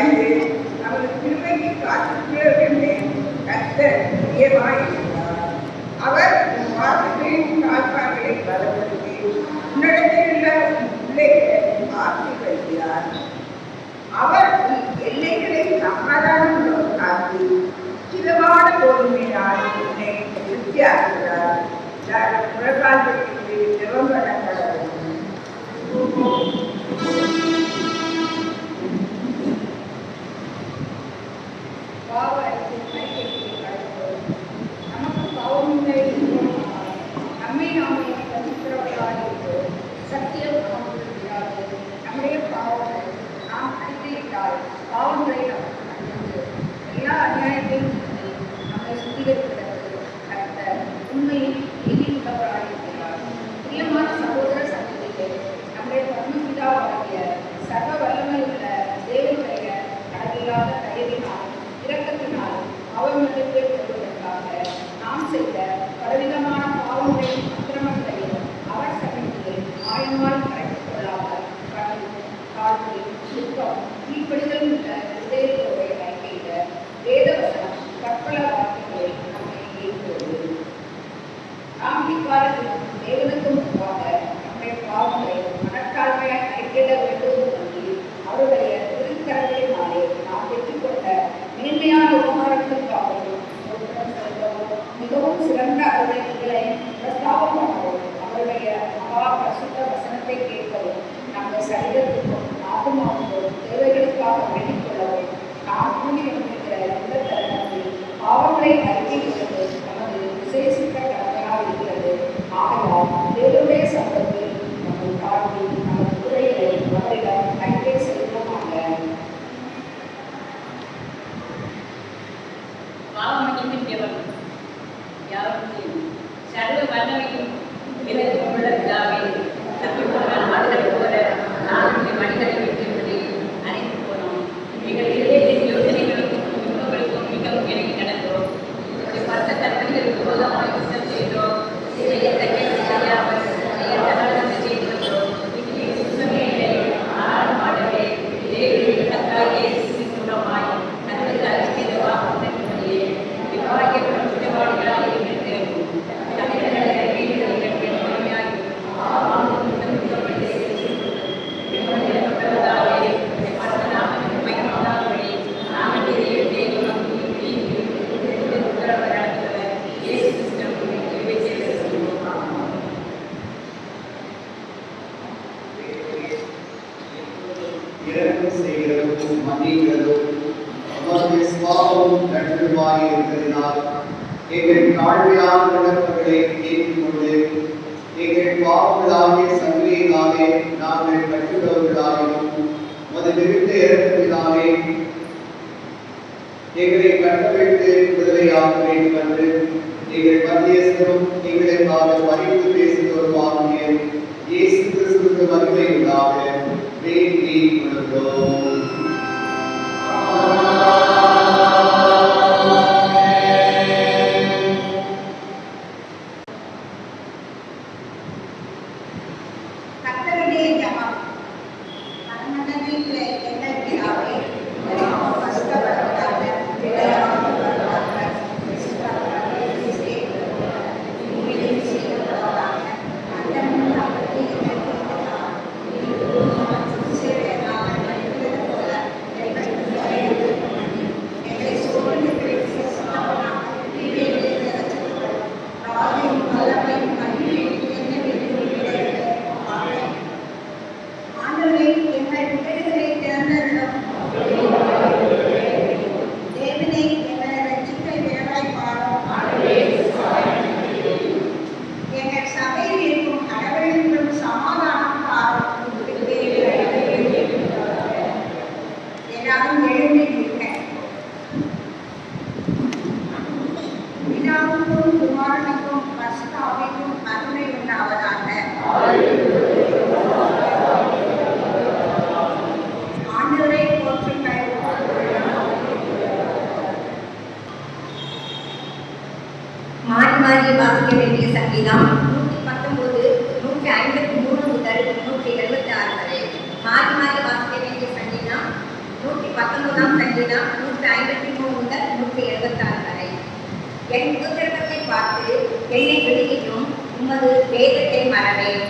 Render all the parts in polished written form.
பயந்து அவரது திருமைக்கு காத்திருக்கிறவர்களே கர்த்தர் பிரியமாயிருந்தார். அவர் உன் வார்த்தைகளின் கால்பாடுகளை பலப்படுத்தி உன்னிடத்தில் உள்ள பிள்ளைகளை ஆசீர்வதிக்கிறார். அவர் உன் எல்லைகளை சமாதானம் காத்து சிதமான கோதுமையினால் உன்னை திருப்தியாக்குகிறார். புறக்கால்களுக்கு ஜெபம் பண்ணப்படவும். நமக்கு பாவமில்லை நம்மை நாமே பரிசுத்தவர்களாக சத்தியம் நமக்கு நம்முடைய பாவங்கள் நாம் அறிக்கையிட்டால் பாவங்களை நமக்கு மன்னித்து எல்லா அநியாயத்தையும் நம்மை சுத்திகரிப்பதற்கு கர்த்தர் உண்மையில் நீதியுள்ளவராக இருக்கிறார். பிரியமான சகோதர சகோதரிகளே, நம்முடைய பரமபிதாவாகிய சர்வ வல்லமையுள்ள தேவனுடைய கடலில்லாத தயவினால் இரக்கத்தினால் பாவமன்னிப்பை பெறுவதற்காக நாம் செய்த பலவிதமான பாவங்களையும் அக்கிரமங்களையும் அவர் சமயத்திலே மாயமாய் கரைத்துக் கொள்ளாமல் தாழ்வு சுத்தம் கீழ்ப்படிதல் உள்ள இதயத்தோடு அறிக்கையிட வேதவசனம் கற்பல வார்த்தைகளை நம்மை ஏற்படுவது. நாம் இக்காலத்திலும் தேவனுக்கு முன்பாக நம்முடைய பாவங்களை மனத்தாழ்மையாய் அறிக்கையிட வேண்டும் என்று அவருடைய திருக்கரங்களினாலே நாம் பெற்றுக்கொண்ட மேன்மையான உபகாரங்களுக்காகவும் மிகவும் சிறந்த அவர்களை பிரஸ்தாபம் பண்ணவும் அவருடைய மகா பிரசுத்த வசனத்தை கேட்கவும் நம்மை சரீரத்துக்கும் ஆத்மாவுக்கும் தேவைகளுக்காக வேண்டிக் கொள்ளவும் நாம் கூடி வந்திருக்கிற இந்த தருணத்தில் பாவங்களை அறிக்கை கொள்வது நமது விசேஷித்த கடமையாக இருக்கிறது. ஆகையால் தேவனுடைய சம்பத்தில் நமது தாழ்த்தி நமது குறைகளை அவரிடம் அறிக்கை செய்வோமாக. பாவமன்னிப்பின் தேவன் யாரும் சர்வ வல்லமையும் உள்ள பிதாவே, தப்பிப்போனால் மாடுகளை போல நான்கு மனிதரை விட்டு அனைத்து போனோம். எங்கள் இதயத்தின் யோசனைகளுக்கும் துன்பங்களுக்கும் மிகவும் இறங்கி நடந்தோம். பத்த கற்பனைகளுக்கு விரோதமாக யுத்தம் செய்தோம். செய்யத்தக்க செய்யாமல் செய்யத்தகாததை செய்து வந்தோம். சுத்தமே இல்லை, ஆறு மாடவே தேவனுடைய கத்தாயே மூலமாய் கத்தருக்கு அறிவித்த வாக்குறுதியே இவ்வாக்கியப்படும் குற்றவாளிகளாக இருக்கிறது. இரக்கம் செய்கிறதும் மன்னிக்கிறதும் அவருடைய சுபாவமும் கண்டிப்பாக இருக்கிறதினால் எங்கள் தாழ்மையான விண்ணப்பங்களை ஏற்றுக்கொண்டு எங்கள் பாவங்களாகிய சங்கிலியினாலே நாங்கள் கட்டுகிறவர்களாகவும் அது நிறுத்த இறக்கத்தினாலே எங்களை கட்டமைத்து விடுதலையாக வேண்டும் என்று எங்கள் மத்தியஸ்தரும் எங்களுக்காக பரிந்து பேசுகிறவருமாகிய இயேசு கிறிஸ்துவுக்கு மகிமை உண்டாக வேண்டி கொள்கிறோம். வாசிக்க வேண்டிய சங்கீதம் 119, 153 முதல் 176 வரை. மாறி மாறி வாசிக்க வேண்டிய சங்கீதம் 119 19 சங்கீதம் 153 முதல் 176 வரை. என் உபத்திரவத்தை பார்த்து என்னை விடுவிக்கும் உமது வேதத்தை மறவேன்.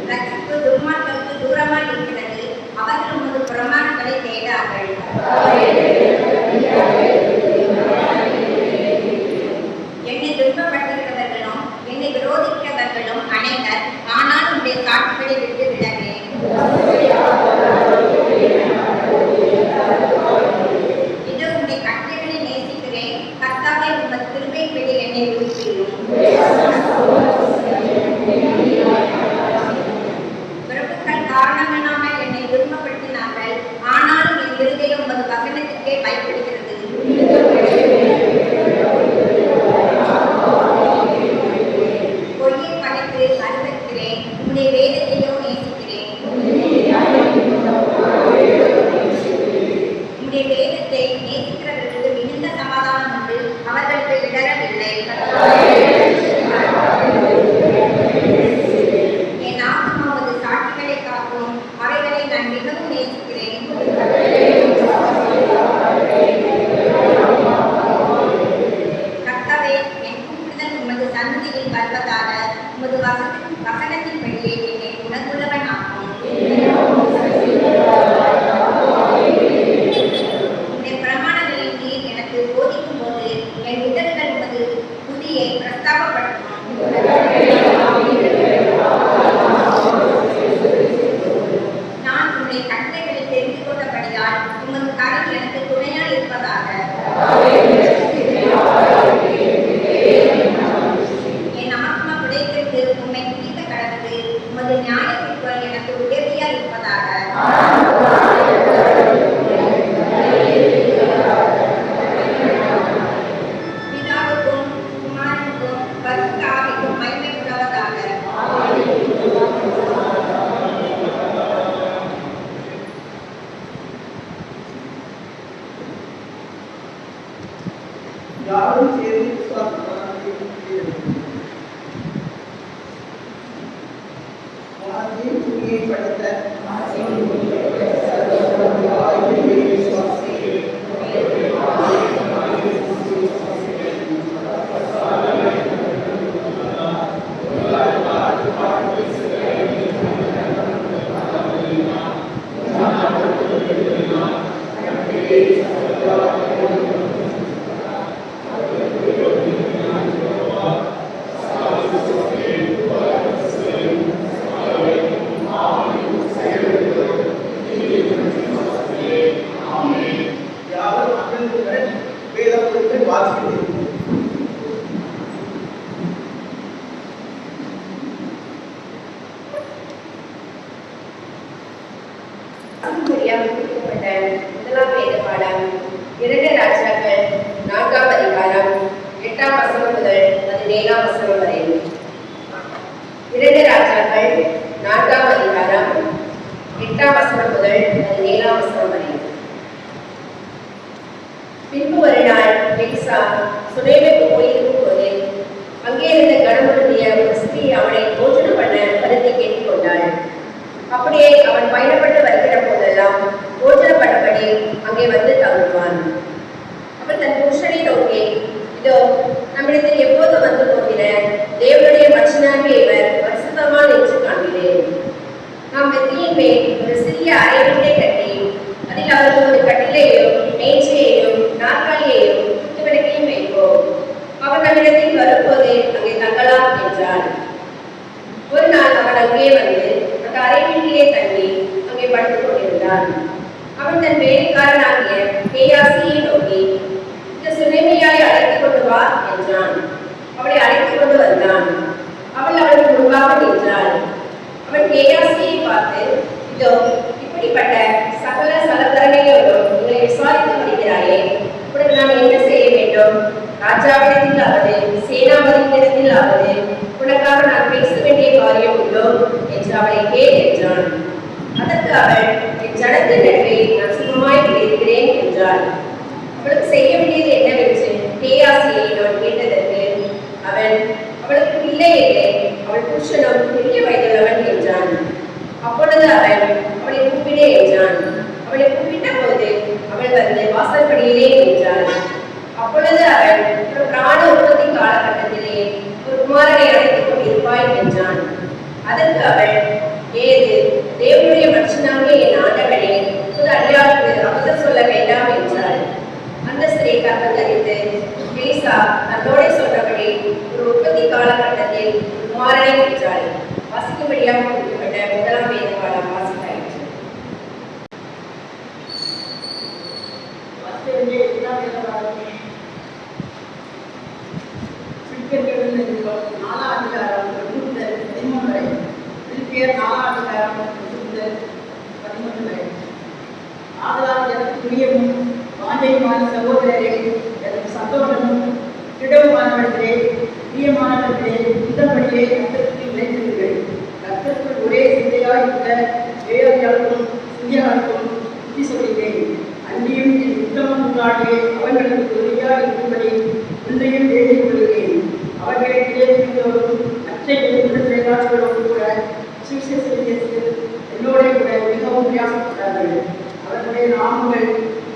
ரட்சிப்பு துன்மார்க்கருக்கு தூரமாய் இருக்கிறது, அவர்கள் உமது பிரமாணங்களை தேடார்கள். என்னை துன்பப்பட்டிருக்கிறவர்களும் என்னை விரோதிக்கிறவர்களும் அனைவர், ஆனால் உடைய சாட்சிகளை விட்டு விடவே. இதோ உடைய கட்டளைகளை நேசிக்கிறேன், கர்த்தாவே உமது கிருபையின்படி என்னை விடுவியும். பிரபுக்கள் காரணமில்லாமல் என்னை துன்பப்படுத்தினார்கள், ஆனாலும் என் இருதயம் உமது வசனத்திற்கே பயப்படுகிறது. பொய்யை படைத்து அறிவிக்கிறேன், உன்னுடைய வேதத்தையோ நேசிக்கிறேன். உன்னுடைய வேதத்தை நேசிக்கிறவர்களுக்கு மிகுந்த சமாதானம் உண்டு, அவர்களுக்கு இடரவில்லை. என் ஆத்மா உமது சாட்சிகளை காக்கும், அவைகளை நான் மிகவும் நேசிக்கிறேன். கர்த்தாவே, என் கூப்பிடுதல் உமது சன்னதியில் வருவதாக, உமது வசனத்தின்படியே என்னை உணர்ந்துள்ளவன் ஆக்கும். உன்னுடைய பிரமாணங்களை நீர் எனக்கு போதிக்கும் போது என் உதடுகள் உமது துதியை பிரஸ்தாபப்படுத்தும். நான் உன்னுடைய கட்டளைகளை தெரிந்து கொண்டபடியால் உமது கரம் எனக்கு துணையாய் இருப்பதாக. என் ஆத்மா உடைத்திட்டு உம்மை துதிக்க கடந்து, உமது நியாயத்திற்கு எனக்கு உதவியாய் இருப்பதாக. பிதாவுக்கும் குமாரனுக்கும் பரிசுத்த ஆவிக்கும் மகிமை உண்டாவதாக. யாரும் சேர்ந்து விசுவாசமாக துணியை படைத்த முதலாம் வேத பாடம் 2 ராஜாக்கள் 4ஆம் அதிகாரம் 8ஆம் வசனம் முதல் 17ஆம் வசனம் வரை. 2 ராஜாக்கள் 4ஆம் அதிகாரம் 8ஆம் வசனம் முதல் 17ஆம் வசனம் வரை. பின்பு ஒரு நாள் எலிசா சுனேமுக்கு போயிருக்கும் போது அங்கே இருந்த கணவனுடைய ஒரு ஸ்திரீ அவனை போஜனம் பண்ண கருத்தை கேட்டுக்கொண்டாள். அப்படியே அவன் பயணப்பட்டு வருகிற போதெல்லாம் போஜனம் பண்ணபடி அங்கே வந்து தங்குவான். அவன் தன் புருஷனை நோக்கி, இதோ நம்மிடத்தில் எப்போது வந்து போகிற தேவனுடைய மனுஷனாகிய இவர் பரிசுத்தவான் என்று காண்கிறேன். நாம் வெற்றியின் மேல் ஒரு சிறிய அறை வீட்டை கட்டி அதில் அவருக்கு ஒரு கட்டிலையும் மேஜையையும் நாற்காலியையும் குத்துவிளக்கையும் வைப்போம். அவன் நம்மிடத்தில் வரும்போது அங்கே தங்கலாம் என்றான். ஒரு நாள் அவன் அங்கே வந்து அந்த அறை வீட்டிலே தங்கி அங்கே படுத்துக் கொண்டிருந்தான். அவன் தன் வேலைக்காரனாகிய கேயாசியை நோக்கி, இந்த சுனேமியாரை அழைத்துக் கொண்டு வா என்றான். அவளை அழைத்துக் கொண்டு வந்தான். அவள் அவளுக்கு முன்பாக நின்றாள். அவன் கேயாசியை பார்த்து, இதோ இப்படிப்பட்ட சகல சலகரணைகளோடும் உங்களை விசாரித்து வருகிறாயே, உனக்கு நான் என்ன செய்ய வேண்டும்? ராஜாவிடத்திலாவது சேனாபதியிடத்திலாவது உனக்காக நான் பேச வேண்டிய காரியம் உண்டோ என்று அவளை கேள் என்றான். அதற்கு அவள், என் ஜனத்தின் நடுவே நான் சுகமாய் இருக்கிறேன் என்றாள். அவளுக்கு செய்ய வேண்டியது என்னவென்று கேயாசியை நான் கேட்டதற்கு அவன், அவளுக்கு பிள்ளை இல்லை, அவள் புருஷனும் பெரிய வயதுள்ளவன் என்றான். அப்பொழுது அவன் அவளை கூப்பிடு என்றான். அவளை கூப்பிட்ட போது அவள் வந்து வாசற்படியிலே நின்றாள். அப்பொழுது அவன் ஒரு பிராண உற்பத்தி காலகட்டத்திலே ஒரு குமாரனை அழைத்துக் கொண்டிருப்பாய் என்றான். அதற்கு அவள், ஏது தேவனுடைய மனுஷனாகிய என் ஆண்டவனே, புது அடியாருக்கு அவசரம் சொல்ல வேண்டாம் என்றாள். அந்த ஸ்திரீ கர்ப்பம் தரித்து எலிசா தன்னோட சொன்னபடி ஒரு உற்பத்தி காலகட்டத்தில் குமாரனை பெற்றாள். வாசிக்கும்படியாக கொடுக்கப்பட்ட முதலாம் வேத பாடம் வாசித்தாயிற்று. ஆதலால் எனக்கு பிரியமும் வாஞ்சையுமான சகோதரரே, எனக்கு சந்தோஷமும் திடவுமானவர்களே, பிரியமானவர்களே, இந்தபடியே கர்த்தருக்கு நிலைத்திருங்கள். கர்த்தருக்குள் ஒரே சிந்தையாயிருக்க வேலையாளர்களும் சிந்தியாளர்களும் புத்தி சொல்கிறேன். அன்றியும் என் உத்தம முன்னாடியே அவர்களுக்கு உதவியாக இருக்கும்படி உன்னையும் வேண்டிக் கொள்கிறேன். அவர்களிடையே இருந்தவரும் மற்ற உடன்பிறந்தார்களோடு கூட சுவிசேஷத்தில் என்னோட கூட மிகவும் பிரயாசப்பட்டார்கள். அவர்களுடைய நாமங்கள்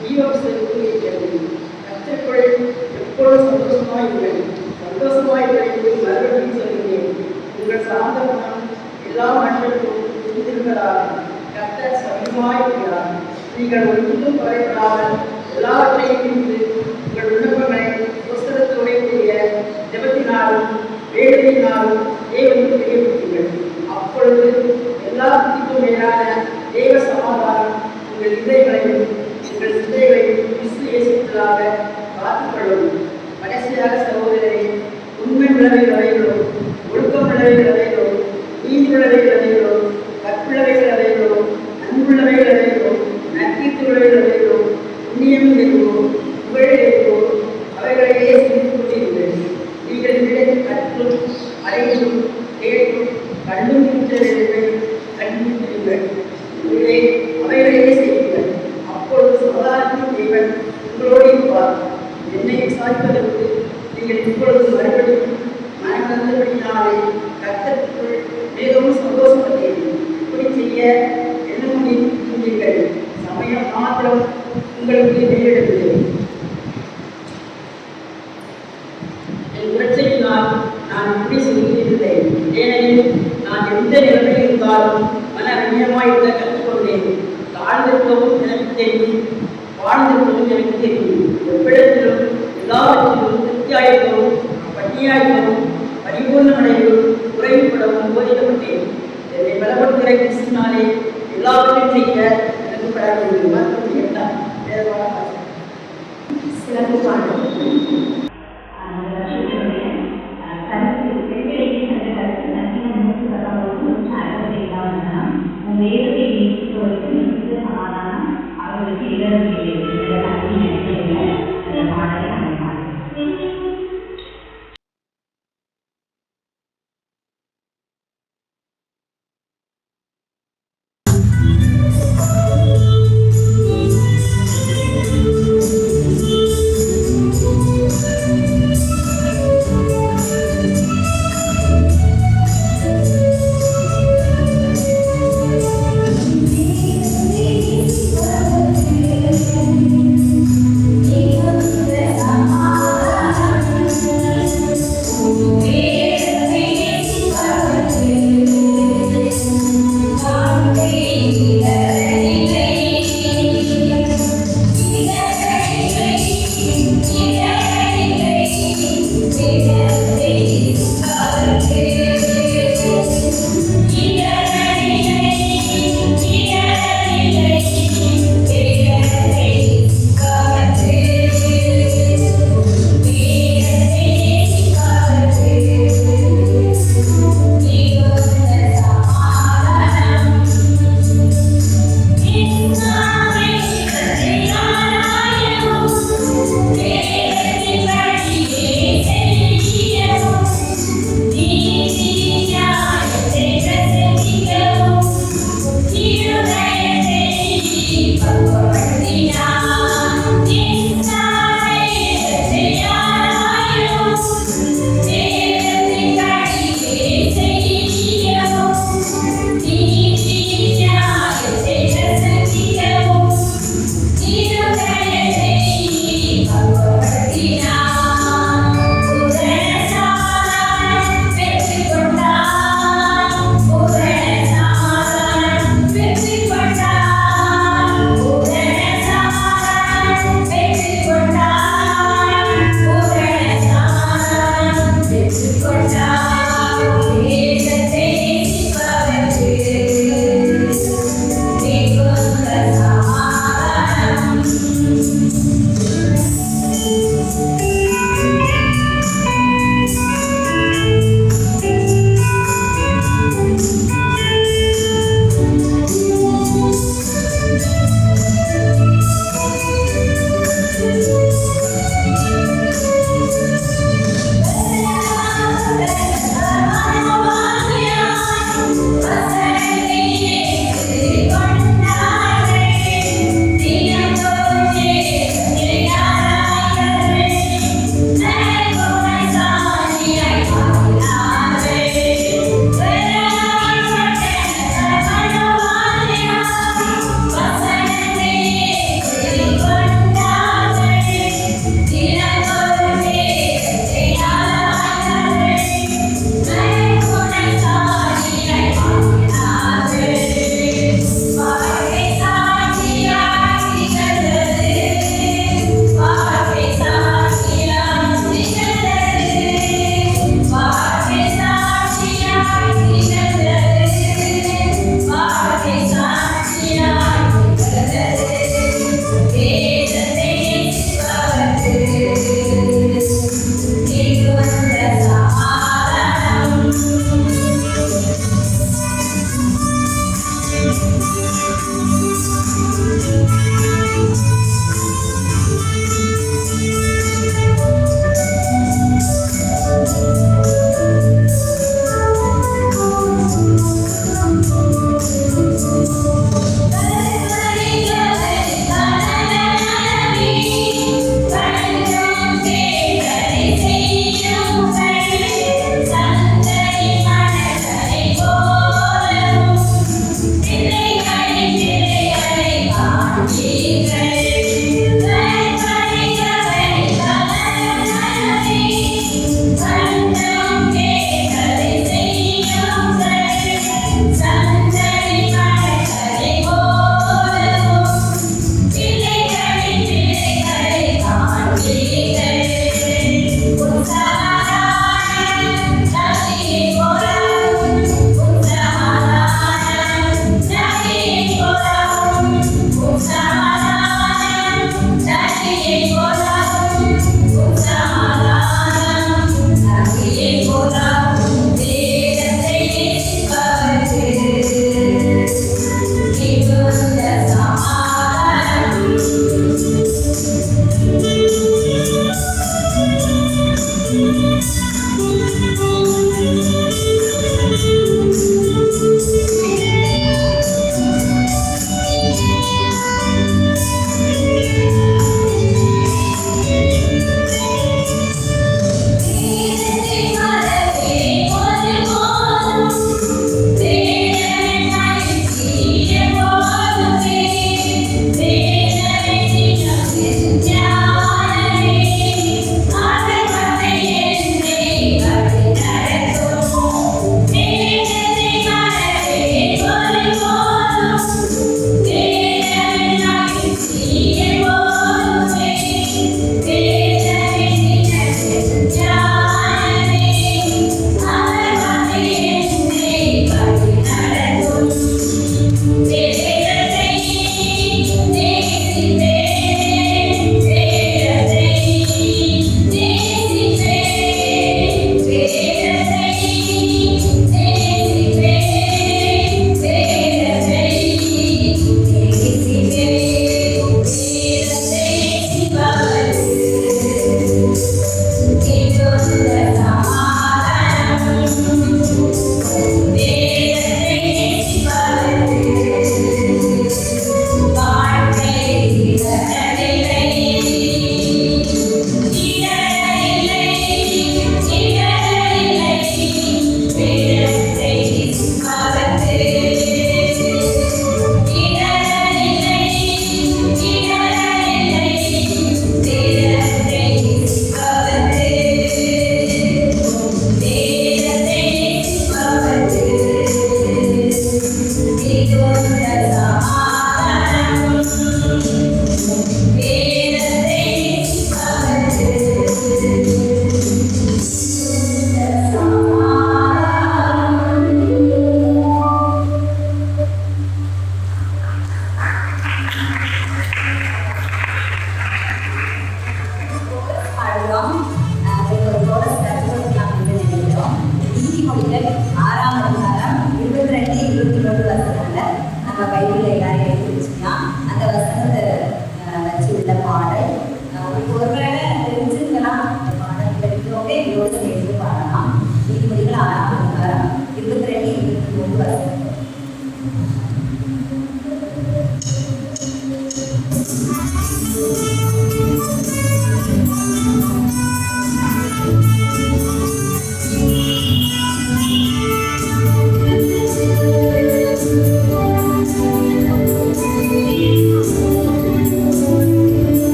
ஜீவபுஸ்தகத்தில் இருக்கிறது. கர்த்தருக்குள் எப்பொழுதும் சந்தோஷமாயிருங்கள். சந்தோஷமாயிருங்கள் என்று மறுபடியும் சொல்கிறேன். உங்கள் சார்ந்த குணம் எல்லா மனிதர்களுக்கும் இருந்திருப்பதாக கர்த்தர் சமயமாயிருக்கிறார். நீங்கள் ஒன்றுக்கும் குறைபடாமல் எல்லாவற்றையும் இருந்து உங்கள் விண்ணப்பங்களை புஸ்தகத்தோட கூடிய ஜெபத்தினாலும் வேலையினாலும் தேவனுக்கு தெரியப்படுத்துங்கள். அப்பொழுது எல்லா புத்திக்கும் மேலான தேவ சமாதானம் உங்கள் இதயங்களையும் உங்கள் சிந்தைகளையும் கிறிஸ்து இயேசுவுக்குள்ளாக காத்துக்கொள்ளும். கடைசியாக சகோதரரை, உண்மை உள்ளவைகள் அவைகளோ, ஒழுக்கம் உள்ளவைகள் அவைகளோ, நீதி உள்ளவைகள் அவைகளோ, கற்புள்ளவைகள் அவைகளோ, அன்புள்ளவைகள் அவைகளோ, நற்கீர்த்தியுள்ளவைகள் அவைகளோ, புண்ணியம் எதுவோ, புகழ் எதுவோ, அவைகளையே சிந்தித்துக் கொண்டிருங்கள். நீங்கள் இவ்விடத்தில் கற்றும் அறிந்தும் கேட்டும் கண்டும் இருக்கிறவர்கள் கண்டிருக்கிறீர்கள். அவைகளையே செய்யுங்கள். அப்பொழுது சமாதானத்தின் தேவன் உங்களோடு இருப்பார். என்னை விசாரிப்பதற்கு நீங்கள் இப்பொழுது மறுபடியும் மனக்கந்தபடினாலே கர்த்தருக்குள் மிகவும் சந்தோஷப்பட்டேன். இப்படி செய்ய என்ன முடிந்தீர்கள்? சமயம் மாத்திரம் உங்களுக்கு நேரிடவில்லை. என் உரைச்சலினால் நான் இப்படி சொல்லியிருந்தேன். ஏனெனில் நான் எந்த நிலைமையில் இருந்தாலும் மன ரம்யமாயிருக்க கற்றுக்கொண்டேன். தாழ்ந்திருக்கவும் எனக்கு தெரியும், வாழ்ந்திருக்கவும் எனக்கு தெரியும். எவ்விடத்திலும் எல்லாவற்றிலும் திருப்தியாயிருக்கவும் பட்டியாயிருக்கவும் பரிபூர்ணமடையவும் குறைவுபடவும் போதிக்கப்பட்டேன். என்னை பலப்படுத்துகிற கிறிஸ்துவினாலே எல்லாவற்றையும் செய்ய எனக்கு பட வேண்டும். சிறப்பு பாடம்.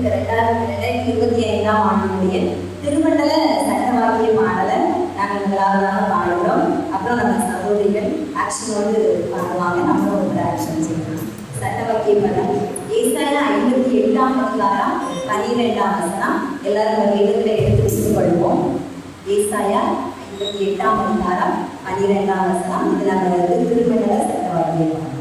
இந்த 2025ஆம் ஆண்டினுடைய திருமண்டல சட்டவாக்கிய பாடலை நாங்கள் முதலாவதாக பாடுகிறோம். அப்புறம் நம்ம சகோதரிகள் ஆக்ஷனோடு பாடுவாங்க, நம்மளும் ஒரு ஆக்ஷன் செய்யலாம். சட்டவாக்கிய பதம் ஏசாயா 58ஆம் அதிகாரம் 12ஆம் வசனம். எல்லாரும் ஒரு இடத்துல எடுத்து வச்சுக் கொள்வோம். ஏசாயா 58ஆம் அதிகாரம் 12ஆம் வசனம். இது நம்ம திருமண்டல சட்டவாக்கிய பாடல்.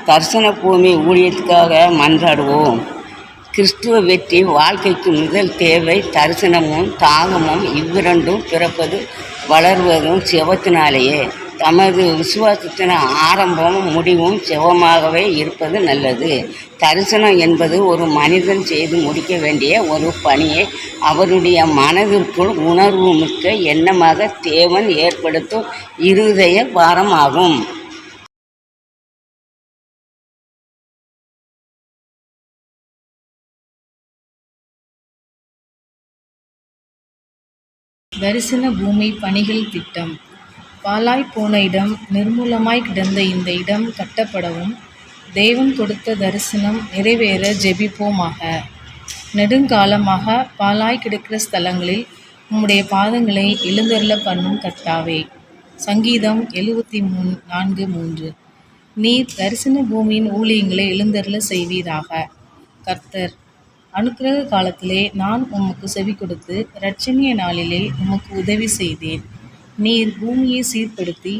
தரிசன பூமி ஊழியத்துக்காக மன்றாடுவோம். கிறிஸ்துவ வெற்றி வாழ்க்கைக்கு முதல் தேவை தரிசனமும் தாகமும். இவ்விரண்டும் பிறப்பது வளர்வதும் செவத்தினாலேயே. தமது விசுவாசத்தின் ஆரம்பமும் முடிவும் செவமாகவே இருப்பது நல்லது. தரிசனம் என்பது ஒரு மனிதன் செய்து முடிக்க வேண்டிய ஒரு பணியை அவருடைய மனதிற்குள் உணர்வு மிக்க எண்ணமாக தேவன் ஏற்படுத்தும் இருதய பாரமாகும். தரிசன பூமி பணிகள் திட்டம். பாழாய் போன இடம், நிர்மூலமாய் கிடந்த இந்த இடம் கட்டப்படவும் தேவன் கொடுத்த தரிசனம் நிறைவேற ஜெபிப்போமாக. நெடுங்காலமாக பாழாய் கிடக்கிற ஸ்தலங்களில் உம்முடைய பாதங்களை எழுந்தருள பண்ணும் கர்த்தாவே. சங்கீதம் 73:4-3. நீர் தரிசன பூமியின் ஊழியங்களை எழுந்தருள செய்வீராக. கர்த்தர், அனுக்கிரக காலத்திலே நான் உமக்கு செவி கொடுத்து இரட்சணிய நாளிலே உமக்கு உதவி செய்தேன். நீர் பூமியை சீர்படுத்தி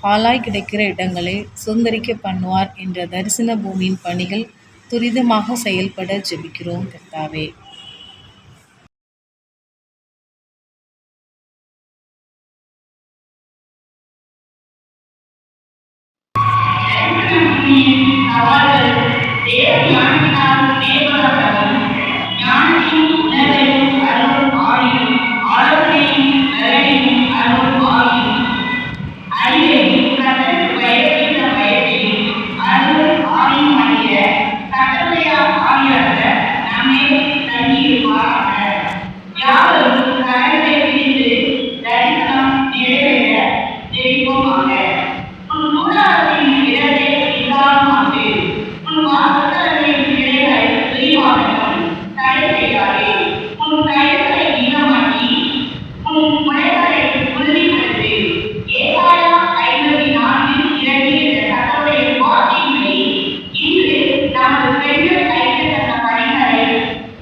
பாழாய் கிடக்கிற இடங்களை சுதந்தரிக்க பண்ணுவார் என்ற தரிசன பூமியின் பணிகள் துரிதமாக செயல்பட ஜெபிக்கிறோம் கர்த்தாவே. சவால்கள் தேவ ஞானினால் தேவ தடை செய்யாதே. உன் கைகளை நீளமாக்கி உன் முளைகளை உறுதிப்படுத்து. ஏசாயா 54:2 என்ற கர்த்தருடைய வார்த்தையின்படி இன்று நமது பெண்கள் கைத்தக்க பணிகளை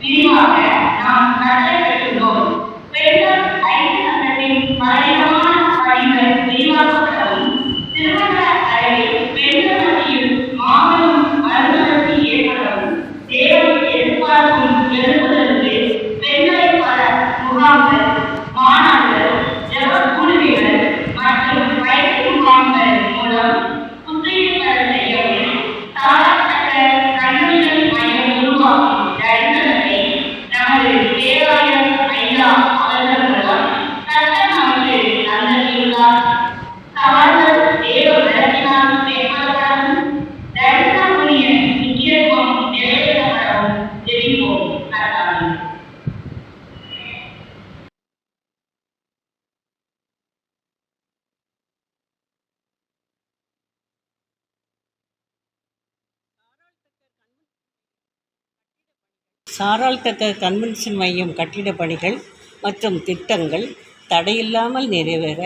விரிவாக நாம் கட்டளை பெற்றுள்ளோம். பெண்கள் ஐக்கிய சங்கத்தின் பலவிதமான பணிகள் விரிவாக்கப்படவும் திருமண அளவில் பெண்கள் மத்தியில் மாபெரும் மறுமலர்ச்சி ஏற்படவும் தேவன் எதிர்பார்க்கும் எழுப்புதலுக்கு பெண்களை பல முகாம்கள், மாநாடுகள், ஜெப குழுவிகள் மற்றும் பயிற்சி முகாம்கள் மூலம் புத்துயிர் பெற செய்யவும் தாராளத்தக்க கல்லூரிகள் மையம் உருவாக்கும் தரிசனத்தை நமது பேராயர் ஐயா அவர்கள் மூலம் கர்த்தர் நமக்கு தந்திருக்கிறார். சவால்கள் தேவ விளக்கினால் மேற்கொள்ளப்படவும் தரிசனக்குரிய முக்கியத்துவம் நிறைவேற்றப்படவும் ஜெபிப்போம். கர்த்தாவே. சாராள்தக்க கன்வென்ஷன் மையம் கட்டிடப் பணிகள் மற்றும் திட்டங்கள் தடையில்லாமல் நிறைவேற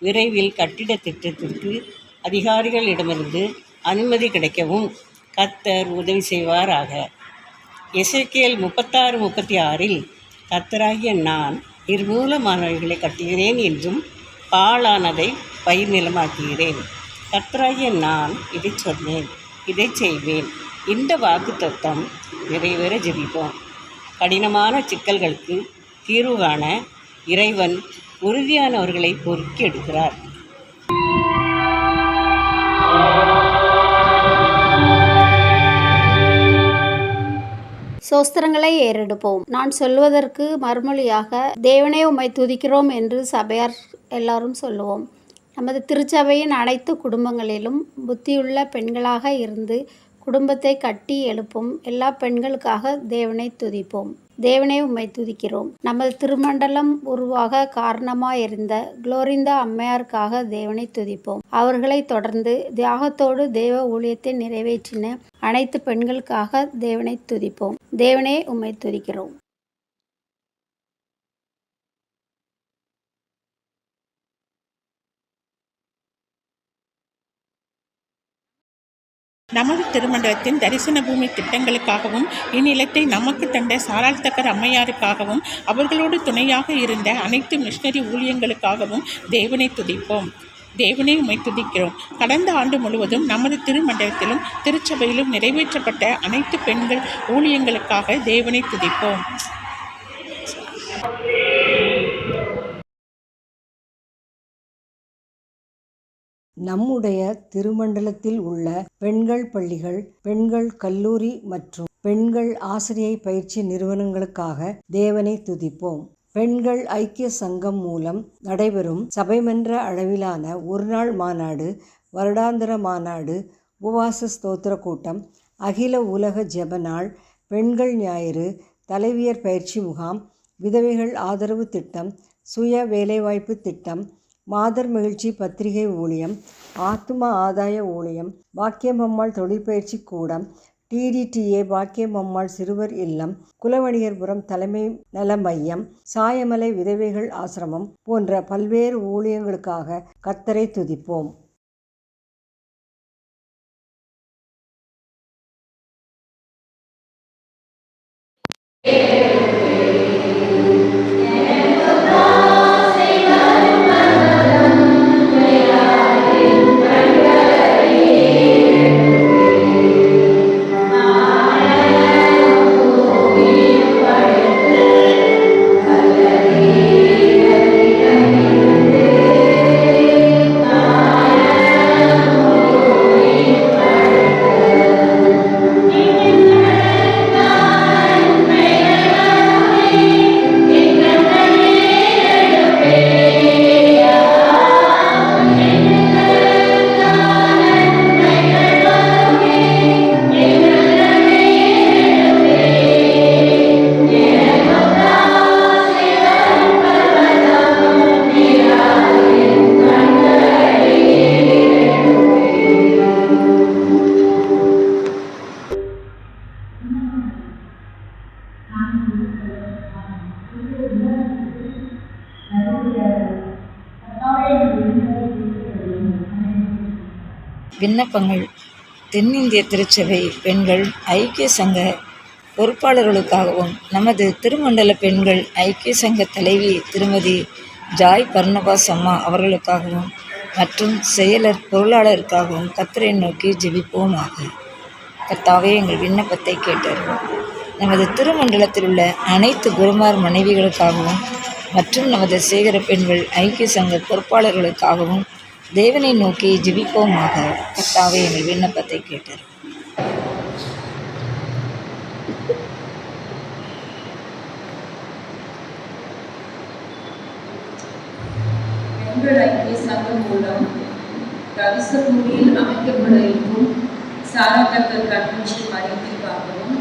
விரைவில் கட்டிட திட்டத்திற்கு அதிகாரிகளிடமிருந்து அனுமதி கிடைக்கவும் கர்த்தர் உதவி செய்வாராக. எசேக்கியேல் 36:36 கர்த்தராகிய நான் நிர்மூலமானவைகளை கட்டுகிறேன் என்றும் பாழானதை பயிர் நிலமாக்குகிறேன். கர்த்தராகிய நான் இதை சொன்னேன், இதை செய்வேன். இந்த வாக்குத்தத்தம் நிறைவேற ஜெபிப்போம். கடினமான சிக்கல்களுக்கு தீர்வு காண இறைவன் உறுதியானவர்களை பொறுக்கி எடுக்கிறார். சோஸ்திரங்களை ஏறெடுப்போம். நான் சொல்வதற்கு மறுமொழியாக தேவனே உம்மை துதிக்கிறோம் என்று சபையார் எல்லாரும் சொல்லுவோம். நமது திருச்சபையின் அனைத்து குடும்பங்களிலும் புத்தியுள்ள பெண்களாக இருந்து குடும்பத்தை கட்டி எழுப்பும் எல்லா பெண்களுக்காக தேவனை துதிப்போம். தேவனே உம்மை துதிக்கிறோம். நமது திருமண்டலம் உருவாக காரணமாயிருந்த குளோரிந்தா அம்மையாருக்காக தேவனை துதிப்போம். அவர்களை தொடர்ந்து தியாகத்தோடு தேவ ஊழியத்தை நிறைவேற்றின அனைத்து பெண்களுக்காக தேவனை துதிப்போம். தேவனே உம்மை துதிக்கிறோம். நமது திருமண்டலத்தின் தரிசன பூமி திட்டங்களுக்காகவும் இந்நிலத்தை நமக்கு தந்த சாராள்தக்கர் அம்மையாருக்காகவும் அவர்களோடு துணையாக இருந்த அனைத்து மிஷனரி ஊழியங்களுக்காகவும் தேவனை துதிப்போம். தேவனை உம்மை துதிக்கிறோம். கடந்த ஆண்டு முழுவதும் நமது திருமண்டலத்திலும் திருச்சபையிலும் நிறைவேற்றப்பட்ட அனைத்து பெண்கள் ஊழியங்களுக்காக தேவனை துதிப்போம். நம்முடைய திருமண்டலத்தில் உள்ள பெண்கள் பள்ளிகள், பெண்கள் கல்லூரி மற்றும் பெண்கள் ஆசிரியை பயிற்சி நிறுவனங்களுக்காக தேவனை துதிப்போம். பெண்கள் ஐக்கிய சங்கம் மூலம் நடைபெறும் சபைமன்ற அளவிலான ஒருநாள் மாநாடு, வருடாந்திர மாநாடு, உபவாச ஸ்தோத்திர கூட்டம், அகில உலக ஜெப நாள், பெண்கள் ஞாயிறு, தலைவியர் பயிற்சி முகாம், விதவைகள் ஆதரவு திட்டம், சுய வேலைவாய்ப்பு திட்டம், மாதர் மகிழ்ச்சி பத்திரிகை ஊழியம், ஆத்தும ஆதாய ஊழியம், பாக்கியமம்மாள் தொழிற்பயிற்சி கூடம், டிடிடிஏ பாக்கியமம்மாள் சிறுவர் இல்லம், குலவணிகர்புரம் தலைமை நல மையம், சாயமலை விதவைகள் ஆசிரமம் போன்ற பல்வேறு ஊழியங்களுக்காக கர்த்தரை துதிப்போம். Amen. விண்ணப்பங்கள். தென்னிந்திய திருச்சபை பெண்கள் ஐக்கிய சங்க பொறுப்பாளர்களுக்காகவும் நமது திருமண்டல பெண்கள் ஐக்கிய சங்க தலைவி திருமதி ஜாய் பர்னபாஸ் அம்மா அவர்களுக்காகவும் மற்றும் செயலர் பொருளாளருக்காகவும் கர்த்தரை நோக்கி ஜெபிப்போமாக. கர்த்தாவே, எங்கள் விண்ணப்பத்தை கேட்டருளும். நமது திருமண்டலத்தில் உள்ள அனைத்து குருமார் மனைவிகளுக்காகவும் மற்றும் நமது சேகர பெண்கள் ஐக்கிய சங்க பொறுப்பாளர்களுக்காகவும் தேவனை நோக்கி ஜெபிப்போமாக. கர்த்தாவே, எங்கள் விண்ணப்பத்தை கேட்டருளும். பெண்கள் ஐக்கிய சங்கம் மூலம் ரவிசபூமியில் அமைக்கப்பட இருக்கும் சாராட்டக்கர் கன்வென்ஷன் மையத்திற்காகவும்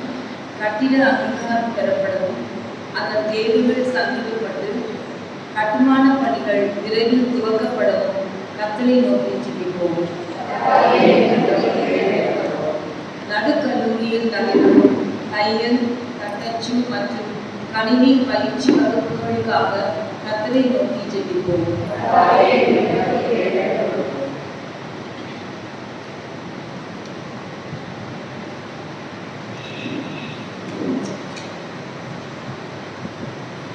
கட்டிட அங்கீகாரம் பெறப்படவும் அதன் தேவைகள் சந்திக்கப்பட்டு கட்டுமான பணிகள் விரைவில் துவக்கப்படவும் கர்த்தரை நோக்கி ஜெபிப்போம். நடுக்கல்லூரியில் நடைபெறும் தையல், தட்டச்சு மற்றும் கணினி பயிற்சி வகுப்புகளுக்காக கர்த்தரை நோக்கி ஜெபிப்போம்.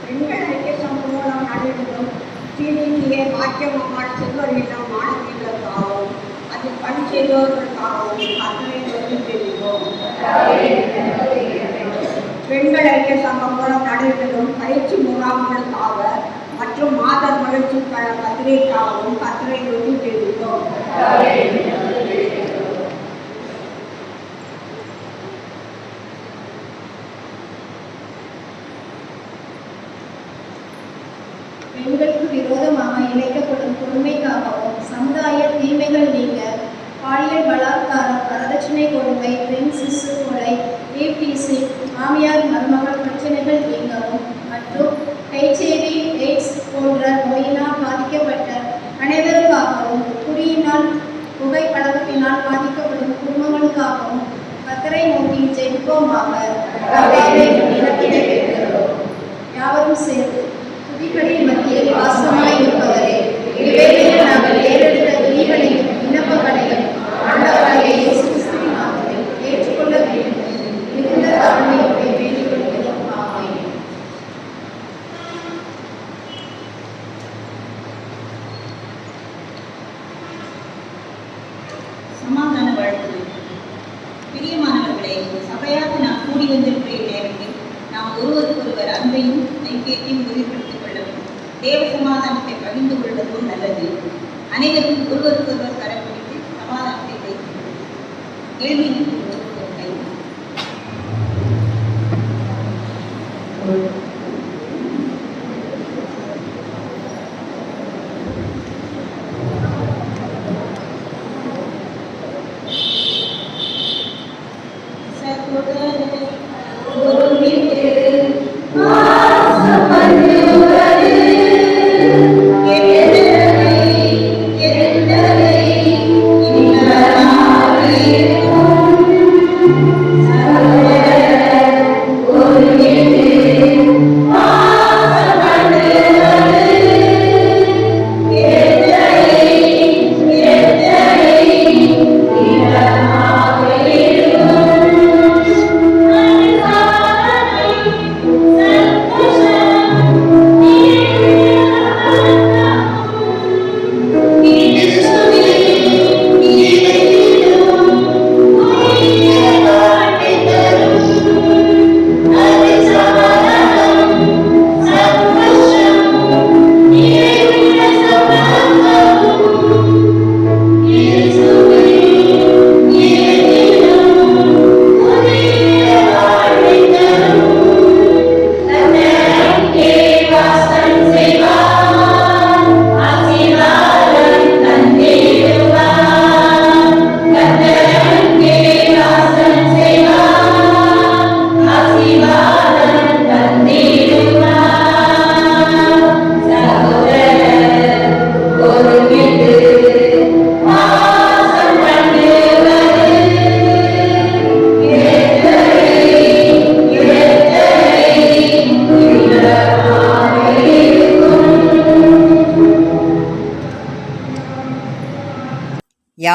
பெண்கள் ஐக்கிய சங்கம் மூலம் நடைபெறும் டிடிஏ பாக்கியம் அம்மாள் சிறுவர் இல்லம் மாணவிகளுக்காகவும் அதில் பணி செய்பவர்களுக்காகவும் கர்த்தரை நோக்கி ஜெபிப்போம். பெண்கள் ஐக்கிய சங்கம் மூலம் நடைபெறும் பயிற்சி முகாம்களுக்காக மற்றும் மாதர் மகிழ்ச்சி பத்திரிகைக்காகவும் கர்த்தரை நோக்கி ஜெபிப்போம். பெண்களுக்கு விரோதமாக இழைக்கப்படும் கொடுமைக்காகவும் சமுதாய தீமைகள் நீங்க பாலியல் பலாத்காரம், வரதட்சணை கொடுமை, பெண் சிசு கொலை, ஏபிசி, மாமியார் மருமகள் பிரச்சனைகள் நீங்கவும் மற்றும் HIV, எய்ட்ஸ் போன்ற நோயினால் பாதிக்கப்பட்ட அனைவருக்காகவும் குடியினால் புகைப்பழக்கத்தினால் பாதிக்கப்படும் குடும்பங்களுக்காகவும் கர்த்தரை நோக்கி ஜெபிப்போமாக. யாவரும் சேர்ந்து துதிகளின் மத்தியில் வாசமாய் இருப்பவரே, இவ்வேளையில் நாங்கள் ஏறெடுத்த துதிகளையும் விண்ணப்பங்களையும் ஆண்டவராகிய இயேசு கிறிஸ்துவின் நாமத்தில் ஏற்றுக்கொள்ள வேண்டும் மிகுந்த தாழ்மையோடு வேண்டிக் கொள்கிறோம். ஆமென். சமாதான வாழ்த்து. பிரியமானவர்களே, சபையாக நாம் கூடி வந்திருக்கிற நேரத்தில் நாம் ஒருவருக்கொருவர் அன்பையும் ஐக்கியத்தையும் உறுதிப்படுத்திக் கொள்ளவும் தேவ சமாதானத்தை பகிர்ந்து கொள்வதும் நல்லது. அனைவரும் ஒருவருக்கொருவர் கடைபிடித்து சமாதானத்தை வைத்து கேள்வி Thank you.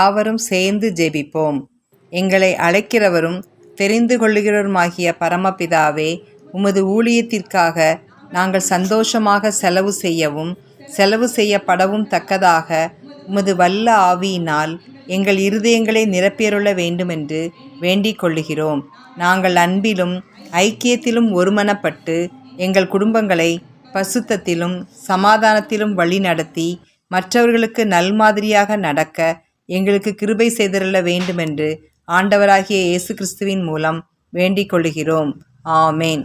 யாவரும் சேர்ந்து ஜெபிப்போம். எங்களை அழைக்கிறவரும் தெரிந்து கொள்ளுகிறவருமாகிய பரமபிதாவே, உமது ஊழியத்திற்காக நாங்கள் சந்தோஷமாக செலவு செய்யவும் செலவு செய்யப்படவும் தக்கதாக உமது வல்ல ஆவியினால் எங்கள் இருதயங்களை நிரப்பியருள வேண்டுமென்று வேண்டிக் கொள்ளுகிறோம். நாங்கள் அன்பிலும் ஐக்கியத்திலும் ஒருமனப்பட்டு எங்கள் குடும்பங்களை பசுத்தத்திலும் சமாதானத்திலும் வழி நடத்தி மற்றவர்களுக்கு நல்மாதிரியாக நடக்க எங்களுக்கு கிருபை செய்தருள வேண்டுமென்று ஆண்டவராகிய இயேசு கிறிஸ்துவின் மூலம் வேண்டிக் கொள்ளுகிறோம். ஆமேன்.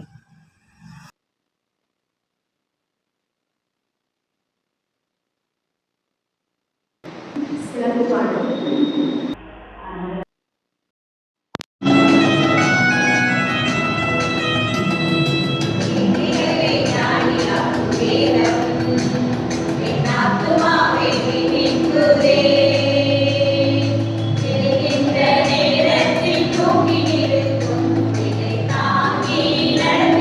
நேரத்தில் தூங்கி இருக்கும் இதை தாங்கி நடத்த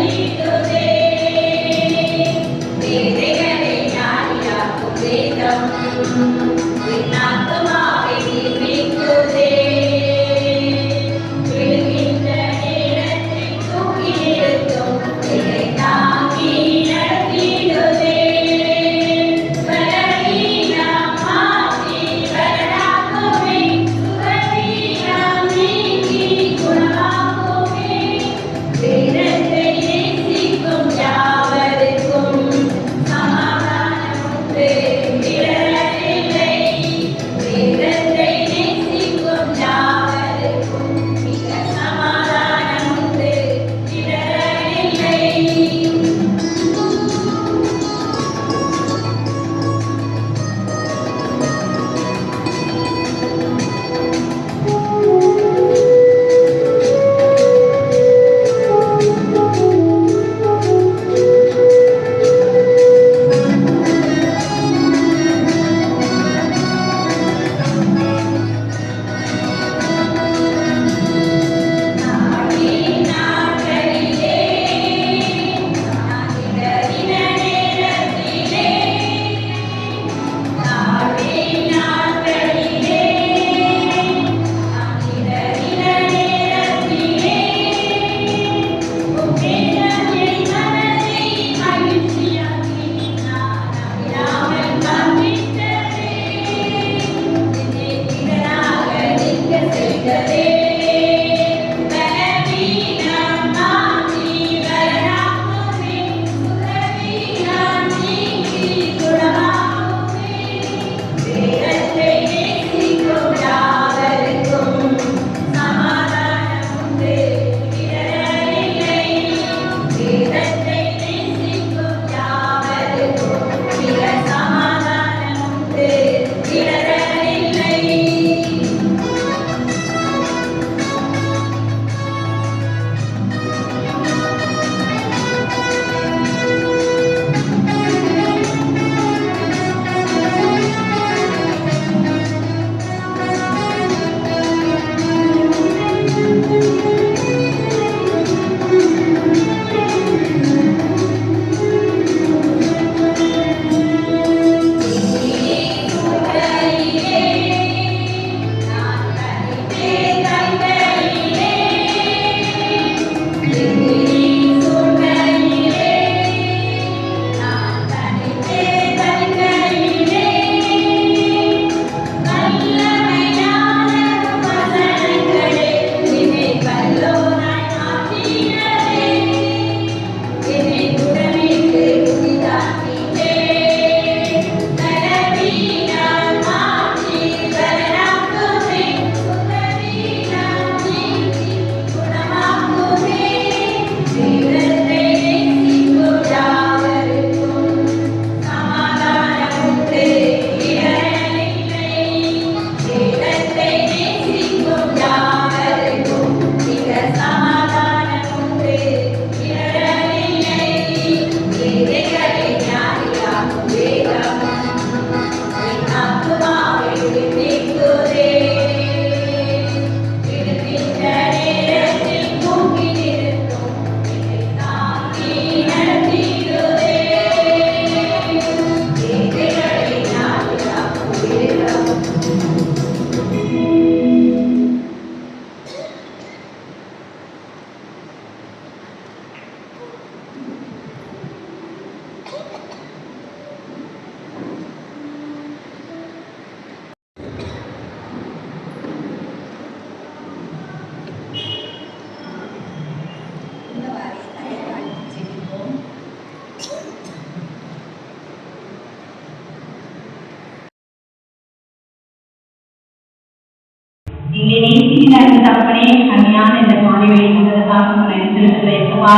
ஏசப்பா.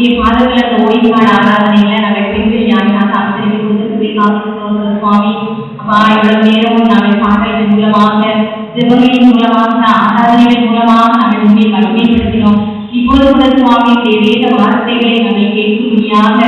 இந்த மாதத்துல அந்த ஓய்வு நாள் ஆராதனையில நாங்கள் பெண்கள் ஞாயிறாக ஆசிரியர் கொடுத்து சுவாமி. அப்பா, இவ்வளவு நேரம் நாங்கள் பாடல்கள் மூலமாக, ஜெபங்களின் மூலமாக, ஆராதனைகள் மூலமாக நாங்கள் உண்மை மகிமைப்படுத்தினோம். இப்போது கூட சுவாமி வேத வார்த்தைகளை நாங்கள் கேட்கும்படியாக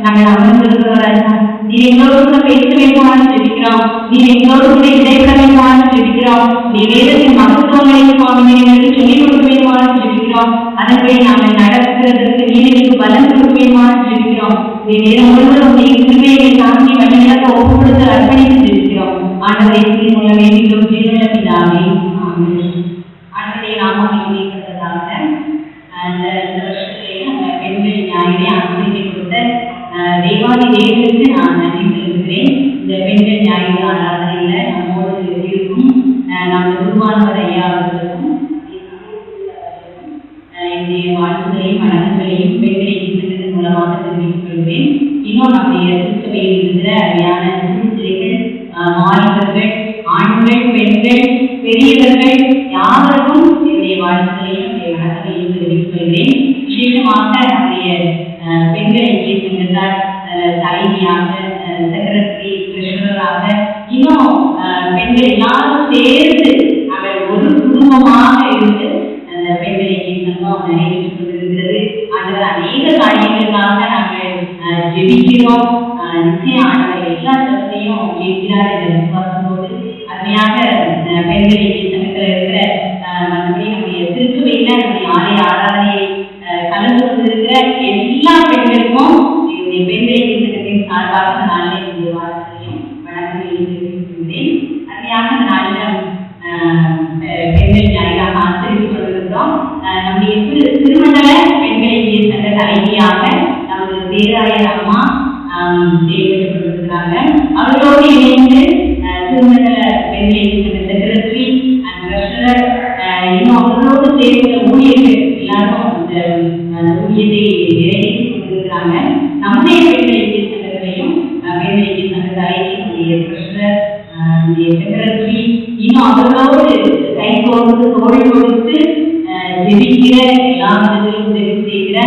நாங்கள் அமர்ந்திருக்கிறோம். நீ எங்களோடு கூட பேச வேண்டுமாறு ஜெபிக்கிறோம். நீ எங்களோடு கூட இடைவிட வேண்டுமாறு ஜெபிக்கிறோம். நீ வேதத்தின் மகத்துவங்களை சுவாமி எங்களுக்கு சொல்லிக் கொடுக்க வேண்டுமாறு ஜெபிக்கிறோம். அதன்படி நாங்கள் நடக்கிறதற்கு நீங்களுக்கு பலன் கொடுக்க வேண்டுமாறு ஜெபிக்கிறோம். நீ நேரம் முழுவதும் நீ உரிமையை தாண்டி வழியாக ஒப்பு கொடுத்து அர்ப்பணித்து ஜெபிக்கிறோம். ஆண்டவரை மூலம் வேண்டியும் ஜீவன பிதாவே. ஆண்டவரை நாம கொடுத்ததாக இந்த வருஷத்திலேயே அந்த பெண்கள் ஞாயிறை ஆசிரியை கொடுத்த தேவாதி தேவனுக்கு நான் நன்றி செலுத்துகிறேன். இந்த பெண்கள் ஞாயிறு ஆராதனையில நம்மோடு இருக்கும் நமது குருவானவர் ஐயா அவர்களுக்கும் என்னுடைய வாழ்த்துக்களையும் வணக்கங்களையும் பெண்களை இசைக்கிறது மூலமாக தெரிவித்துக் கொள்கிறேன். இன்னும் நம்முடைய திருச்சபையில் இருக்கிற அரியான சிறுசிலைகள், மாணவர்கள், ஆண்கள், பெண்கள், பெரியவர்கள் யாவருக்கும் என்னுடைய வாழ்த்துக்களையும் வணக்கங்களையும் தெரிவித்துக் கொள்கிறேன். விசேஷமாக நம்முடைய பெண்கள் ஐக்கிய சங்கத்தார் தலைமையாக, செக்ரட்டரி, ட்ரெஷரராக, இன்னும் பெண்கள் எல்லாரும் சேர்ந்து அவள் ஒரு குடும்பமாக இருந்து அந்த பெண்கள் ஐக்கிய சங்கம் நிறைவேற்றிக் கொண்டிருக்கிறது. அந்த அநேக காரியங்களுக்காக நாங்கள் ஜெபிக்கிறோம். நிச்சயம் ஆண்டவர் எல்லா சபையும் கேட்கிறார் என்ற விசுவாசத்தோடு அருமையாக பெண்கள் ஐக்கிய சங்கத்தில் இருக்கிற மற்றபடி நம்முடைய திருச்சபையில நம்முடைய ஆலய ஆராதனையை கலந்து கொண்டிருக்கிற எல்லா பெண்களுக்கும் என்னுடைய பெண்கள் ஐக்கிய சங்கத்தின் சார்பாக நாளே என்னுடைய வாழ்க்கையும் வணக்கங்களையும் தெரிவிக்கின்றேன். அருமையாக இந்த நாளில் பெண்கள் ஞாயிறாக ஆசிரியர் கொண்டிருக்கிறோம். நம்முடைய திருமண்டல பெண்கள் ஐக்கிய சங்க தலைவியாக நமது பேராயர் அம்மா தேர்வு கொண்டிருக்கிறாங்க. அவர்களோடு இணைந்து திருமண்டல பெண்கள் ஐக்கிய சங்க செக்ரட்டரி அண்ட் ட்ரெஷரர், இன்னும் அவர்களோடு சேர்ந்த ஊழியர்கள் எல்லாரும் அந்த ஊழியத்தை நிறைவேற்றி கொண்டிருக்கிறாங்க. நம்முடைய பெண்கள் ஐக்கிய சங்கங்களையும் பெண்கள் ஐக்கிய சங்க தலைவி, நம்முடைய ட்ரெஷரர், நம்முடைய செக்ரட்டரி, இன்னும் அவர்களோடு கை கோர்த்து தோள் கொடுத்து ஜெபிக்கிற, எல்லா விதத்திலும் உதவி செய்கிற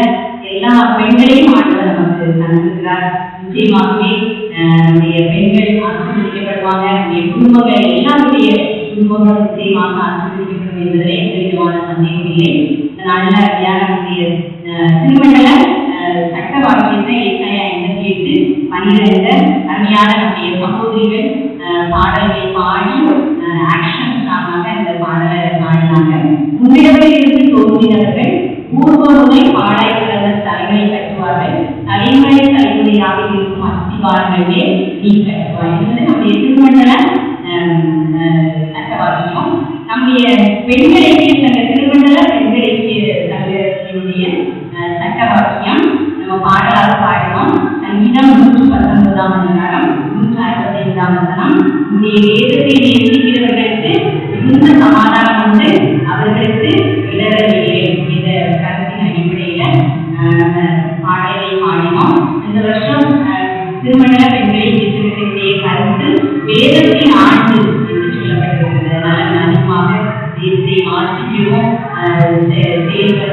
எல்லா பெண்களையும் ஆண்டவர் நமக்கு தந்திருக்கிறார். நிச்சயமாகவே நம்முடைய பெண்கள் ஆசீர்வதிக்கப்படுவாங்க. நம்முடைய குடும்பங்கள் எல்லாருடைய குடும்பங்களும் நிச்சயமாக ஆசீர்வதிக்கப்படும் என்பதில் எந்த விதமான சந்தேகம் இல்லை. அதனால நம்முடைய திருமண்டல சட்ட வாக்கியத்தை ஏற்கனவே 58-12 அருமையான நம்முடைய சகோதரிகள் பாடல்களை பாடி ஆக்ஷன் சாங்காக இந்த பாடலை பாடினாங்க. உன்னிடத்தில் இருந்து தோன்றினவர்கள் ஊர்வமுறை பாடாய்கிறவர் தலைகளை கட்டுவார்கள், தலைமுறை தலைமுறையாக இருக்கும் அஸ்திவாரங்களே நீ கட்டுவாய் என்பது நம்முடைய திருமண்டல சட்ட வாக்கியம். நம்முடைய பெண்கள் ஐக்கிய சங்க திருமண்டல பெண்கள் ஐக்கிய சங்கத்தினுடைய சட்ட வாக்கியம் நம்ம பாடலாக பாடினோம். சங்கீதம் 119ஆம் அதிகாரம் 165ஆம் வசனம். உன்னுடைய வேதத்தை நேசிக்கிறவர்களுக்கு மிகுந்த சமாதானம் உண்டு, அவர்களுக்கு இடரவில்லை. இந்த கருத்தின் அடிப்படையில நம்ம பாடலை பாடினோம். இந்த வருஷம் திருமண பெண்களை இயக்கத்தினுடைய கருத்து வேதத்தின் ஆண்டு என்று சொல்லப்பட்டிருக்கிறது. அதனால அதிகமாக வேதத்தை வாசிக்கவும்,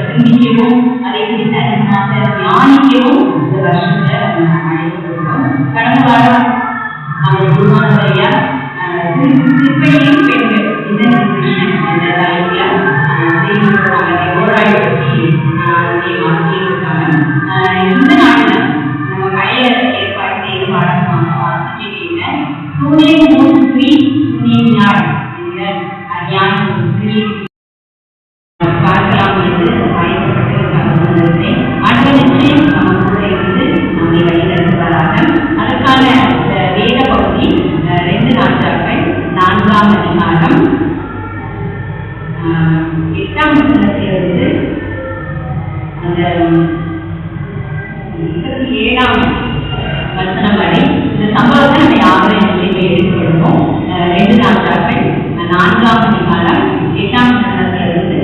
சிந்திக்கவும், அதை குறித்து அதிகமாக தியானிக்கவும் இந்த வருஷத்துல அழைக்கப்பட்டோம். கடந்த வாரம் நம்ம குருவானவரையா திருப்பையும் பெண்கள் இதன் கிருஷ்ணன் என்ற தலைப்பில் போராடி பற்றி மாற்றியிருக்காங்க. இந்த நாளில் நம்ம பழைய ஏற்பாடு செய்து பாடமாக வாசிச்சிருக்கீங்க. சூரியன் 3 சூரியன் யாழ் என்ற ஞான பார்க்கலாம் என்று அழைக்கப்பட்டு அடுத்த நிச்சயம் நம்ம கூட இருந்து நம்மை வழிநடத்துவதாக. அதற்கான வேத பகுதி 2 நாட்கள் 4ஆம் அதிகாரம் 8ஆம் வசனத்திலிருந்து அந்த 27ஆம் வசனம் வரை இந்த சம்பவத்தை நம்ம யாரும் எடுத்துக்கொள்வோம். 2 நாட்கள் 4ஆம் அதிகாரம் 8ஆம் வசனத்திலிருந்து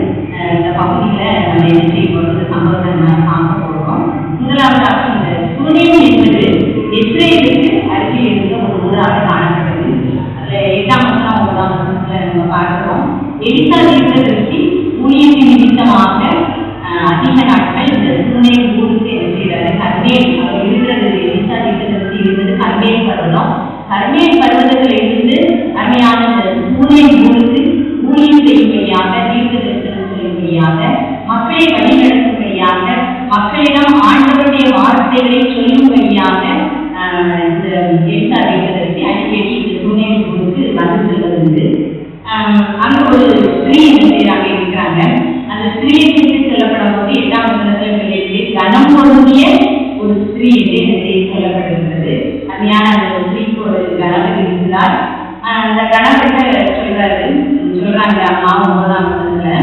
இந்த பகுதியில் நம்ம என்ன செய்வோம், இந்த சம்பவத்தை நம்ம பார்க்க போகிறோம். முதலாவதாக இந்த சூரியன் என்பது இஸ்ரேலுக்கு அருகில் இருந்த ஒரு ஊராக காணப்பட்டது. அதில் 8ஆம் வசனம் 9ஆம் வசனத்தில் நம்ம பார்க்கிறோம். எலிசா தீர்க்கதரிசி ஊழியத்தின் நிமித்தமாக அதிக நாட்கள் இந்த சூனேம் ஊருக்கு என்ன செய்யறாரு, கர்மேல் அவர் இருக்கிறது எலிசா தீர்க்கதரிசி இருந்தது கர்மேல் பர்வதம். கர்மேல் பர்வதத்தில் இருந்து அருமையான இந்த சூனேம் ஊருக்கு ஊழியம் செய்யும்படியாக, தீர்க்க தரிசனம் சொல்லும்படியாக, மக்களை வழிநடத்தும்படியாக, மக்களிடம் ஆண்டவருடைய வார்த்தைகளை சொல்லும்படியாக இந்த எலிசா தீர்க்கதரிசி அடிக்கடி இந்த சூனேம் ஊருக்கு வந்து செல்வது. அங்க ஒரு ஸ்திரீ என்ன செய்யறாங்க இருக்கிறாங்க. அந்த ஸ்திரீயை குறித்து சொல்லப்படும் போது 8ஆம் வசனத்துல சொல்லியிருக்கு, கனம் பொருந்திய ஒரு ஸ்திரீ என்று என்ன சொல்லப்பட்டிருக்கிறது. அருமையான அந்த ஸ்திரீக்கு ஒரு கணவர் இருக்கிறார். அந்த கணவர்கிட்ட சொல்றாங்க அம்மா 9ஆம் வசனத்துல,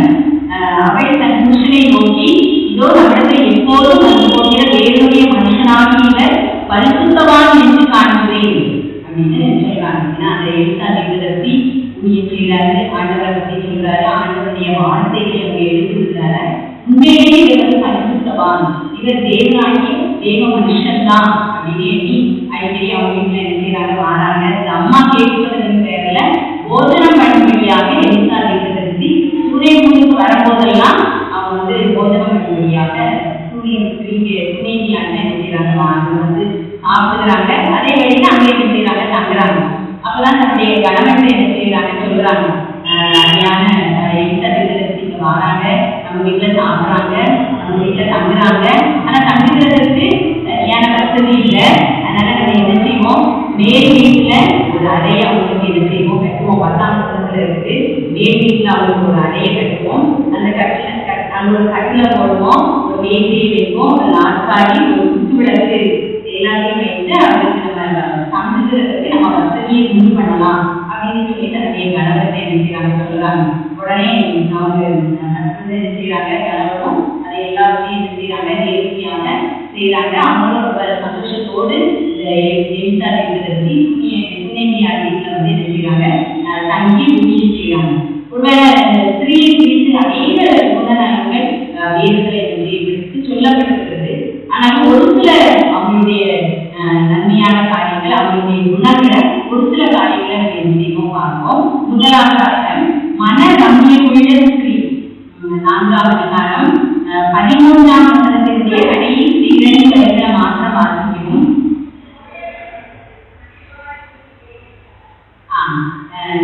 அவள் தன் புருஷனை நோக்கி, இதோ நம்மிடத்தை எப்போதும் வந்து போகிற தேவனுடைய மனுஷனாகிய பரிசுத்தவான் என்று காண்கிறேன் அப்படின்னு சொல்றாங்க. ஏன்னா அந்த எலிசா தீர்க்கதரிசி ஊழியம் செய்யறாரு, ஆண்டவரை பத்தி சொல்றாரு, ஆண்டவருடைய வார்த்தைகளை அவங்க எழுதியிருக்கிறாரு. உண்மையிலேயே இவர் பரிசுத்தவான், இவர் தேவனாகிய தேவ மனுஷன் தான் அப்படின்னு எண்ணி அடிக்கடி அவங்க வீட்டுல என்ன செய்யறாங்க, வாராங்க. இந்த அம்மா கேட்பதன் பேர்ல போஜனம் பண்ணும்படியாக எலிசா தீர்க்கதரிசி சூனேமுக்கு வரும்போதெல்லாம் அவங்க வந்து போஜனம் பண்ணும்படியாக துணைவியான என்ன செய்யறாங்க, வந்து சாப்பிடுறாங்க. அதே வழியில அங்கே என்ன செய்யறாங்க, தங்குறாங்க. அப்பதான் தன்னுடைய கணவன் என்ன செய்யறாங்க சொல்றாங்க, அருமையான எலிசா தீர்க்கதரிசிக்கு வராங்க, நம்ம வீட்டுல சாப்பிடுறாங்க, நம்ம வீட்டுல தங்குறாங்க. ஆனா தங்குறதுக்கு சரியான வசதி இல்லை. அதனால நம்ம என்ன செய்வோம், மேல் வீட்டுல ஒரு அறையை அவங்களுக்கு என்ன செய்வோம் கட்டுவோம். 10ஆம் வசனத்துல இருக்கு, மேல் வீட்டுல அவங்களுக்கு ஒரு அறையை கட்டுவோம். அந்த அங்க ஒரு கட்டில போடுவோம், ஒரு மேசையை வைப்போம், ஒரு நாற்காலி, ஒரு குத்து விளக்கு எல்லாத்தையும் வைத்து அவங்களுக்கு நம்ம சமைக்கிறதுக்கு நம்ம வசதியை உண்டு பண்ணலாம் அப்படின்னு சொல்லி தன்னுடைய கணவர்கிட்ட என்ன செய்யறாங்க சொல்றாங்க. உடனே அவங்க என்ன செய்யறாங்க, கணவரும் அதை எல்லாத்தையும் என்ன செய்யறாங்க, நேர்த்தியாக செய்யறாங்க. அவங்களும் ரொம்ப சந்தோஷத்தோடு இந்த எலிசா தீர்க்கதரிசி துணைவியார் வீட்டுல வந்து என்ன செய்யறாங்க, தங்கி ஊழியம் செய்யறாங்க. ஒருவேளை ஸ்திரீயை குறித்து அநேக குணநலங்கள் வேதங்களை எடுத்து சொல்லப்பட்டிருக்கிறது. ஆனால் ஒரு சில அவங்களுடைய நன்மையான காரியங்கள், அவங்களுடைய குணங்களை ஒரு சில காரியங்களை நம்ம என்ன செய்வோம் பார்ப்போம். முதலாவதாக மன ரம்யமுள்ள ஸ்திரீ, 4ஆம் அதிகாரம் 13ஆம் வசனத்தினுடைய கடைசி 2 வரிகளை மாத்திரம் வாசிக்கவும்.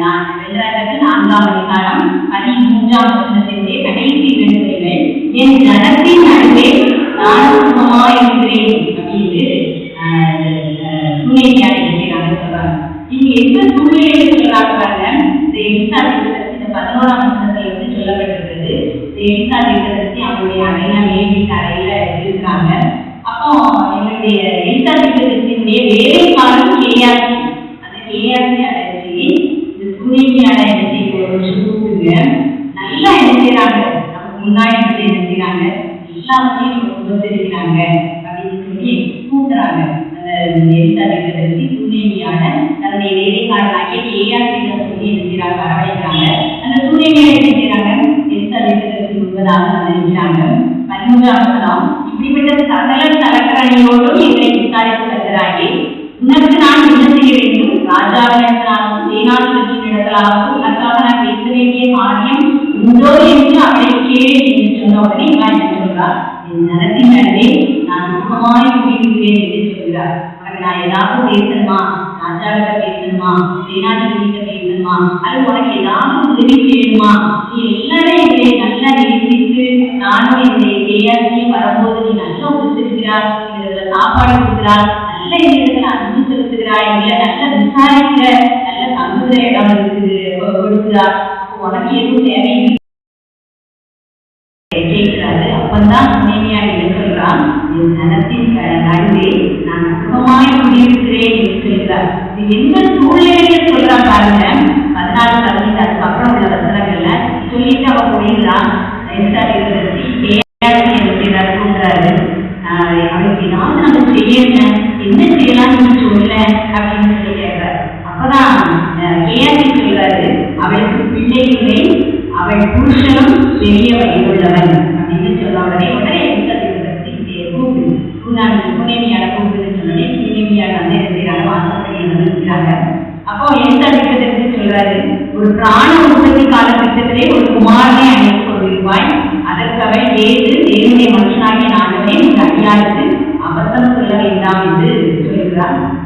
4ஆம் அதிகாரம் 13ஆம் வசனத்தினுடைய கடைசி 2 வரிகள், என் ஜனத்தின் நடுவே நான் சுகமாயிருக்கிறேன் அப்படின்னு சூழ்நிலையாக இருக்கிறாங்க சொல்றாங்க. இங்க எந்த சூழ்நிலையை சொல்றாங்க பாருங்க. இந்த எலிசா தீர்க்கதரிசி இந்த 11ஆம் வசனத்துல இருந்து சொல்லப்பட்டிருக்கிறது. இந்த எலிசா தீர்க்கதரிசி அவங்களுடைய அறையில, மேல் வீட்டு அறையில இருக்கிறாங்க. அப்போ எங்களுடைய எலிசா தீர்க்கதரிசியினுடைய வேலைக்காரன் கேயாசி, அந்த கேயாசி அடைச்சி இந்த சூழ்நிலையான என்ன செய்ய ஒரு கூப்பிடுங்க, நல்லா என்ன செய்யறாங்க, நமக்கு முன்னாடி என்ன செய்யறாங்க, எல்லாத்தையும் உபசரிக்கிறாங்க அப்படின்னு சொல்லி கூப்பிடுறாங்க. அந்த எலிசா தீர்க்கதரிசி சூனேமியான தன்னுடைய வேலைக்காரனாகிய கேயாசியிடம் சொல்லி என்ன செய்யறாங்க, வரவழைக்கிறாங்க. அந்த சூனேமியை என்ன செய்யறாங்க, எலிசா தீர்க்கதரிசி முன்பதாக நினைக்கிறாங்க. 13ஆம் வசனம், இப்படிப்பட்ட சகல சலக்கரணியோடும் எங்களை விசாரித்து வருகிறாயே, உனக்கு நான் என்ன செய்ய வேண்டும், ராஜாவிடத்திலாகவும் சேனாதிபதியிடத்திலாகவும் உனக்காக நான் பேச வேண்டிய காரியம் உண்டோ என்று அவளை கேள் என்று சொன்ன உடனே என்ன சொல்றார், என் நலத்தின் நடுவே நான் சுகமாய் குடியிருக்கிறேன் என்று சொல்கிறார். உனக்கு நான் ஏதாவது பேசணுமா, ராஜாவிட பேசணுமா, சேனாதிபதியிட பேசணுமா, அது உனக்கு ஏதாவது உதவி செய்யணுமா, நீ எல்லாரும் எங்களை நல்லா நேசித்து நானும் என்னுடைய கேயாசியும் வரும்போது நீ நல்லா உபசரிக்கிறார், இதுல சாப்பாடு கொடுக்கிறார், நல்ல இந்த இடத்துல அன்பு செலுத்துகிறார், எங்களை நல்லா விசாரிக்கிற, நல்ல தங்குகிற இடம் இருக்குது கொடுக்கிறார், உனக்கு எதுவும் தேவை கேட்கிறாரு. அப்பந்தான் சூனேமியா என்ன சொல்றான், என் நலத்தின் நடுவே நான் சுகமாய் குடியிருக்கிறேன் என்று சொல்கிறார். இது எந்த சூழ்நிலையில சொல்றா பாருங்க. 14, 15 அதுக்கப்புறம் உள்ள வசனங்கள்ல சொல்லிட்டு அவ போயிடலாம். எலிசா தீர்க்கதரிசி கேயாசி என்ன செய்யறாரு, கூப்பிடுறாரு. அவளுக்கு ஏதாவது நம்ம செய்யணும், என்ன செய்யலாம் நீ சொல்ல அப்படின்னு சொல்லி கேட்கிறாரு. அப்பதான் கேயாசி சொல்றாரு, அவளுக்கு பிள்ளை இல்லை, அவள் புருஷனும் பெரிய வயதுள்ளவன் அப்படின்னு சொன்ன உடனே எலிசா தீர்க்கதரிசி கூப்பிடு சூனேமியான கூப்பிடுன்னு சொன்னே சூனேமியான வந்து இருக்கிறாங்க, வாசப்படி இருக்கிறாங்க. அப்போ எலிசா தீர்க்கதரிசி சொல்றாரு, ஒரு பிராண உற்பத்தி காலகட்டத்திலே ஒரு குமாரனை அழைத்து கொண்டிருப்பாய், அதற்கு அவள் ஏது